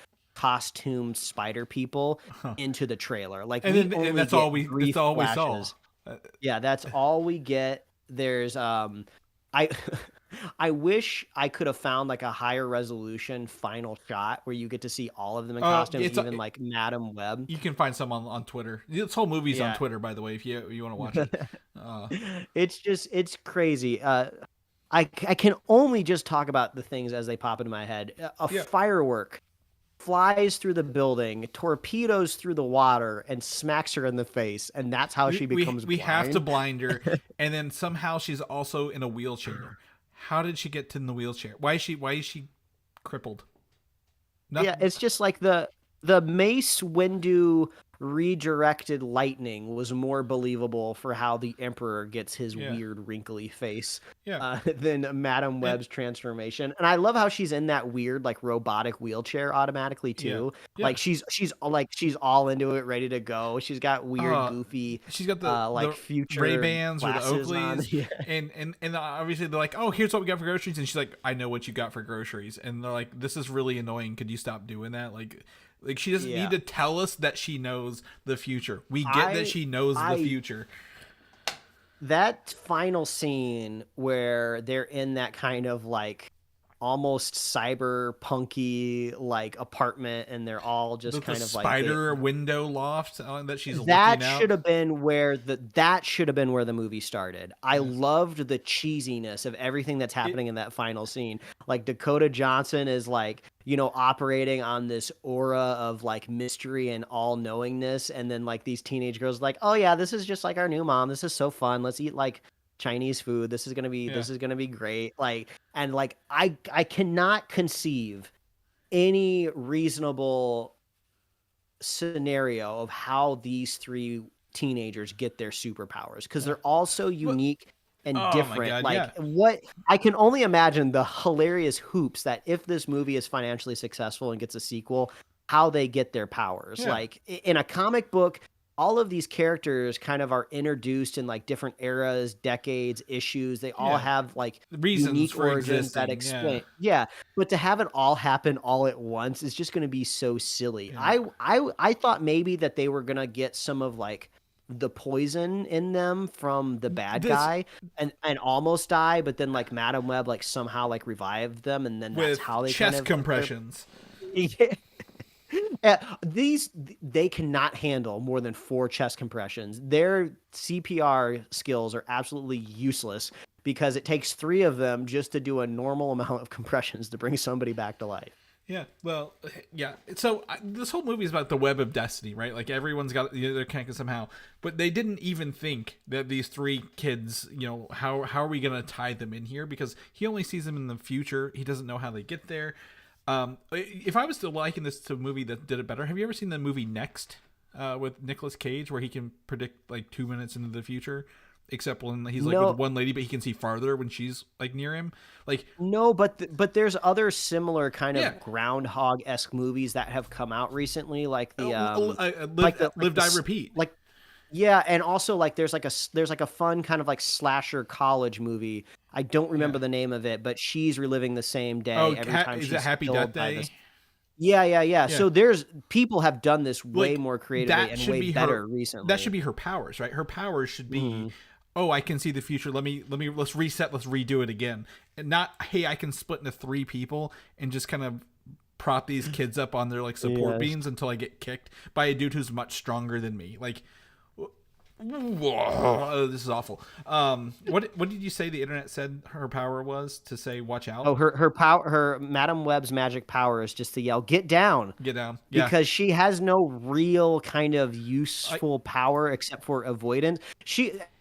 costumed spider people into the trailer. Like, and we then only and that's get all we brief that's all we flashes. saw. Yeah, that's all we get. There's I I wish I could have found like a higher resolution final shot where you get to see all of them in costumes, even like Madam Web. You can find some on Twitter. This whole movie's on Yeah. Twitter, by the way, if you want to watch it. It's crazy. I can only just talk about the things as they pop into my head. A firework flies through the building, torpedoes through the water, and smacks her in the face, and that's how she becomes we blind. have to blind her, and then somehow she's also in a wheelchair. How did she get in the wheelchair? Why is she crippled? Nothing. Yeah, it's just like the Mace Windu redirected lightning was more believable for how the Emperor gets his weird wrinkly face than Madam Web's transformation. And I love how she's in that weird like robotic wheelchair automatically too. Yeah. Like she's all into it, ready to go. She's got weird goofy. She's got the future Ray-Bans or the Oakleys, on. and obviously they're like, oh, here's what we got for groceries, and she's like, I know what you got for groceries, and they're like, this is really annoying. Could you stop doing that? Like she doesn't need to tell us that she knows the future. We get that she knows the future. That final scene where they're in that kind of like almost cyberpunky like apartment, and they're all just With kind the of spider like window loft that she's looking that out. should have been where the movie started. I loved the cheesiness of everything that's happening in that final scene. Like Dakota Johnson is like, you know, operating on this aura of like mystery and all knowingness, and then like these teenage girls like, oh yeah, this is just like our new mom. This is so fun. Let's eat like Chinese food. This is gonna be great. Like, and like I cannot conceive any reasonable scenario of how these three teenagers get their superpowers, because they're all so unique and different. What I can only imagine the hilarious hoops that if this movie is financially successful and gets a sequel, how they get their powers. Like in a comic book, all of these characters kind of are introduced in like different eras, decades, issues. They all have like reasons unique for origins that explain. Yeah. But to have it all happen all at once is just going to be so silly. I thought maybe that they were going to get some of like the poison in them from the bad guy and almost die, but then like Madam Web like somehow like revived them, and then that's how they chest compressions. They cannot handle more than 4 chest compressions. Their CPR skills are absolutely useless because it takes 3 of them just to do a normal amount of compressions to bring somebody back to life. Yeah, well, yeah. So this whole movie is about the web of destiny, right? Like everyone's got they're connected somehow, but they didn't even think that these 3 kids, you know, how are we gonna tie them in here? Because he only sees them in the future. He doesn't know how they get there. If I was to liken this to a movie that did it better, have you ever seen the movie Next with Nicolas Cage, where he can predict like 2 minutes into the future? Except when he's like with one lady, but he can see farther when she's like near him. Like no, but there's other similar kind of Groundhog-esque movies that have come out recently, like the Live Die Repeat. Like yeah, and also like there's like a fun kind of like slasher college movie. I don't remember the name of it, but she's reliving the same day every time she's is it Happy Death Day? Yeah. So there's people have done this way more creatively and way better recently. That should be her powers, right? Her powers should be, oh, I can see the future. Let's reset. Let's redo it again. And not, hey, I can split into 3 people and just kind of prop these kids up on their like support beams until I get kicked by a dude who's much stronger than me. Like, whoa, this is awful. What did you say the internet said her power was? To say watch out? Oh, her power, her Madam Web's magic power is just to yell get down. Get down. Yeah. Because she has no real kind of useful power except for avoidance.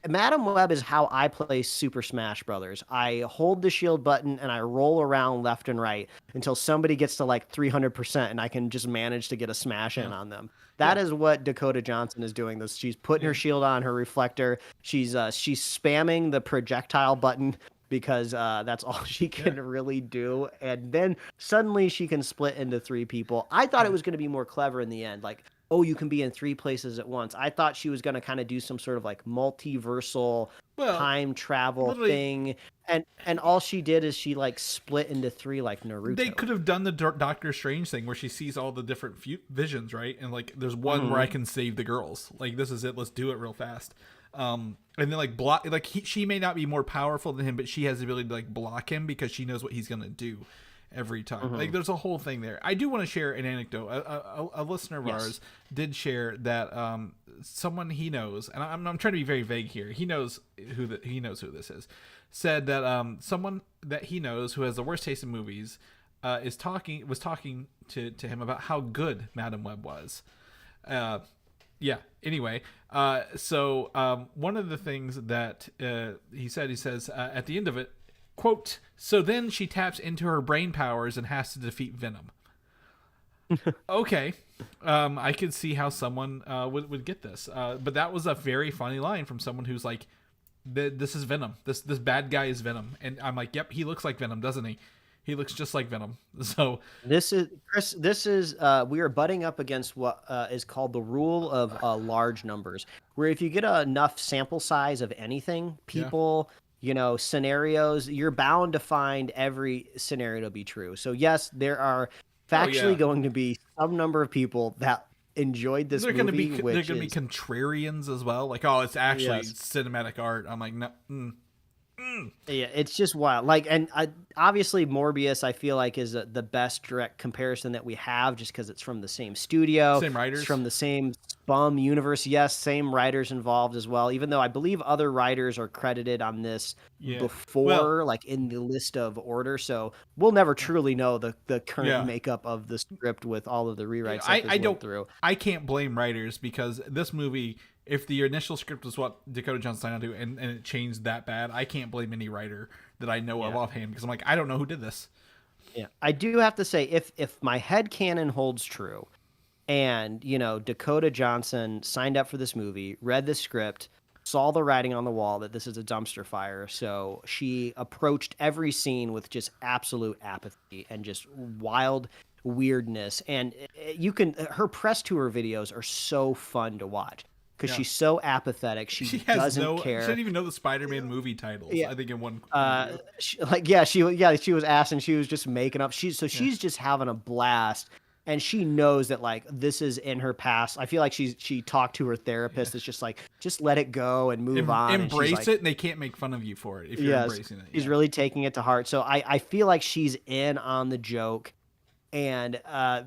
Madam Web is how I play Super Smash Brothers. I hold the shield button and I roll around left and right until somebody gets to like 300% and I can just manage to get a smash in on them. That is what Dakota Johnson is doing. She's putting her shield on, her reflector. She's spamming the projectile button because that's all she can really do. And then suddenly she can split into 3 people. I thought it was going to be more clever in the end. Like oh, you can be in 3 places at once. I thought she was going to kind of do some sort of like multiversal time travel thing. And all she did is she like split into 3 like Naruto. They could have done the Doctor Strange thing where she sees all the different visions, right? And like, there's one where I can save the girls. Like, this is it. Let's do it real fast. And then like she may not be more powerful than him, but she has the ability to like block him because she knows what he's going to do every time. Like, there's a whole thing there. I do want to share an anecdote. A listener of ours did share that someone he knows, and I'm trying to be very vague here. He knows who this is. Said that someone that he knows who has the worst taste in movies was talking to him about how good Madam Web was. Anyway, so one of the things that he says at the end of it, quote, so then she taps into her brain powers and has to defeat Venom. Okay. I could see how someone would get this. But that was a very funny line from someone who's like, this is Venom. This bad guy is Venom. And I'm like, yep, he looks like Venom, doesn't he? He looks just like Venom. So this is Chris. This is we are butting up against what is called the rule of large numbers, where if you get enough sample size of anything, people, scenarios, you're bound to find every scenario to be true. So yes, there are factually going to be some number of people that enjoyed this movie. They're going to be contrarians as well. Like, oh, it's actually cinematic art. I'm like, no. Yeah, it's just wild. Like, and obviously Morbius, I feel like, is the best direct comparison that we have, just because it's from the same studio, same writers, it's from the same Spum universe. Yes, same writers involved as well. Even though I believe other writers are credited on this before, like in the list of order. So we'll never truly know the current makeup of the script with all of the rewrites. I can't blame writers, because this movie, if the initial script was what Dakota Johnson signed on to and it changed that bad, I can't blame any writer that I know of offhand, because I'm like, I don't know who did this. Yeah, I do have to say, if my headcanon holds true, and Dakota Johnson signed up for this movie, read the script, saw the writing on the wall that this is a dumpster fire, so she approached every scene with just absolute apathy and just wild weirdness, and her press tour videos are so fun to watch. Because she's so apathetic, she doesn't care. She didn't even know the Spider-Man movie titles. Yeah. I think in one. She was asked, and she was just making up. She's just having a blast, and she knows that like this is in her past. I feel like she talked to her therapist. It's just like, just let it go and move on. Embrace it, and they can't make fun of you for it if you're embracing it. She's really taking it to heart. So I feel like she's in on the joke. And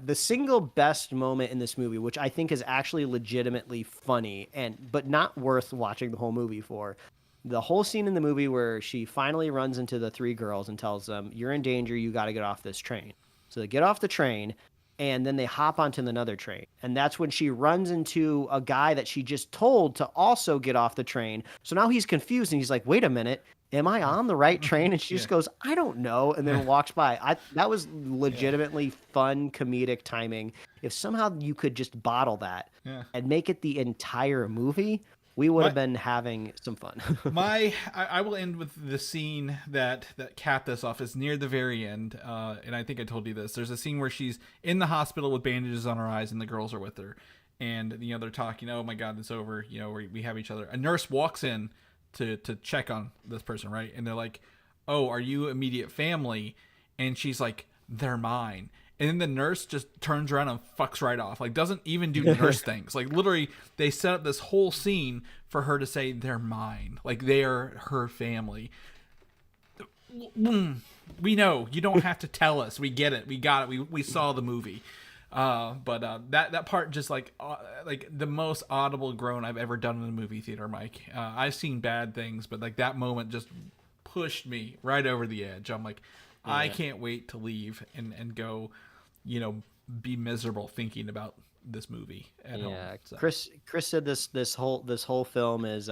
the single best moment in this movie, which I think is actually legitimately funny, but not worth watching the whole movie for, the whole scene in the movie where she finally runs into the 3 girls and tells them, you're in danger, you got to get off this train. So they get off the train, and then they hop onto another train. And that's when she runs into a guy that she just told to also get off the train. So now he's confused, and he's like, wait a minute. Am I on the right train? And she just goes, I don't know, and then walks by. That was legitimately fun comedic timing. If somehow you could just bottle that and make it the entire movie, we would have been having some fun. I will end with the scene that capped this off. Is near the very end, and I think I told you this. There's a scene where she's in the hospital with bandages on her eyes, and the girls are with her, and they're talking. Oh my God, it's over. We have each other. A nurse walks in to check on this person, right? And they're like, oh, are you immediate family? And she's like, they're mine. And then the nurse just turns around and fucks right off. Like, doesn't even do nurse things. Like, literally, they set up this whole scene for her to say, they're mine. Like, they are her family. We know. You don't have to tell us. We get it. We got it. We saw the movie. But that part, just like the most audible groan I've ever done in a movie theater, Mike. I've seen bad things, but like that moment just pushed me right over the edge. I'm like, I can't wait to leave and go, be miserable thinking about this movie at home. So. Chris said this whole film is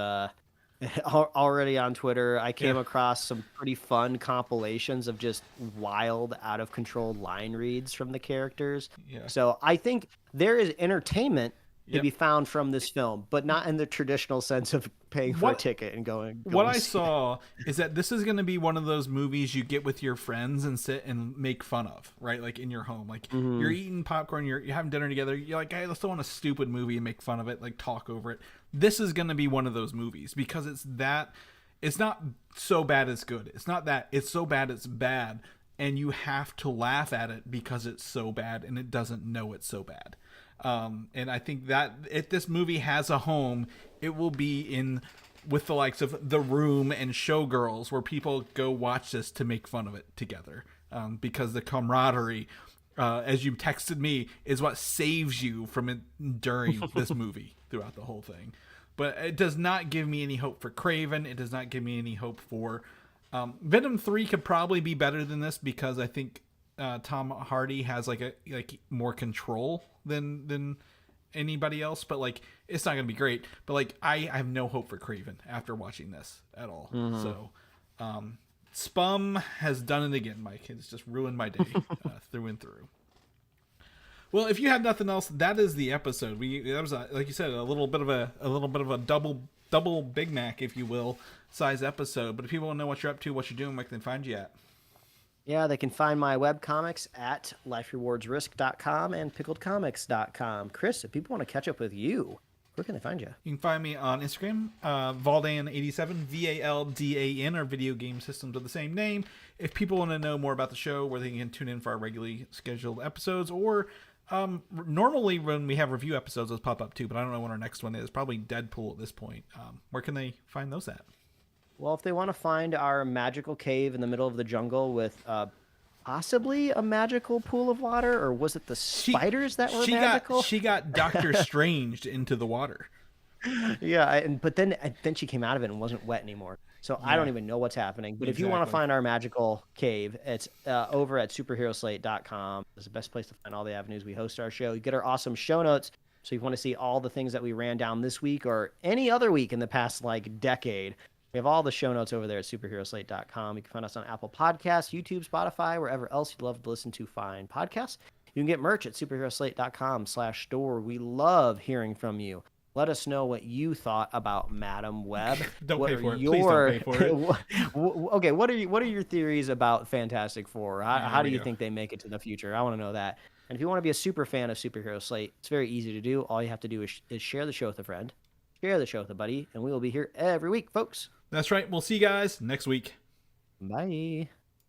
already on Twitter. I came across some pretty fun compilations of just wild, out of control line reads from the characters. Yeah. So I think there is entertainment to be found from this film, but not in the traditional sense of paying for a ticket and going what I see saw is that this is going to be one of those movies you get with your friends and sit and make fun of, right? Like in your home, like you're eating popcorn, you're having dinner together. You're like, hey, let's throw on a stupid movie and make fun of it, like talk over it. This is going to be one of those movies because it's not so bad it's good. It's not that it's so bad it's bad, and you have to laugh at it because it's so bad and it doesn't know it's so bad. And I think that if this movie has a home, it will be with the likes of The Room and Showgirls, where people go watch this to make fun of it together. Because the camaraderie, as you texted me, is what saves you from enduring this movie throughout the whole thing. But it does not give me any hope for Kraven. It does not give me any hope for Venom 3 could probably be better than this because I think Tom Hardy has like more control than anybody else, but like it's not gonna be great. But like I have no hope for Kraven after watching this at all. So Spum has done it again, Mike. It's just ruined my day through and through. Well, if you have nothing else, that is the episode. That was like you said, a little bit of a double Big Mac, if you will, size episode. But if people want to know what you're up to, what you're doing, where can they find you at? Yeah, they can find my webcomics at liferewardsrisk.com and pickledcomics.com. Chris, if people want to catch up with you, where can they find you? You can find me on Instagram, Valdan87, VALDAN, our video game systems of the same name. If people want to know more about the show, where they can tune in for our regularly scheduled episodes, or normally when we have review episodes, those pop up too, but I don't know when our next one is. Probably Deadpool at this point. Where can they find those at? Well, if they want to find our magical cave in the middle of the jungle with possibly a magical pool of water, or was it the spiders that were magical? She got Doctor Stranged into the water. Yeah, but then she came out of it and wasn't wet anymore. So I don't even know what's happening. But if you want to find our magical cave, it's over at superheroslate.com. It's the best place to find all the avenues we host our show. You get our awesome show notes. So if you want to see all the things that we ran down this week or any other week in the past decade, we have all the show notes over there at superheroslate.com. You can find us on Apple Podcasts, YouTube, Spotify, wherever else you'd love to listen to fine podcasts. You can get merch at superheroslate.com/store. We love hearing from you. Let us know what you thought about Madam Web. Don't pay for it. Please don't pay for it. Okay, what are your theories about Fantastic Four? How do you think they make it to the future? I want to know that. And if you want to be a super fan of Superhero Slate, it's very easy to do. All you have to do is share the show with a friend, share the show with a buddy, and we will be here every week, folks. That's right. We'll see you guys next week. Bye.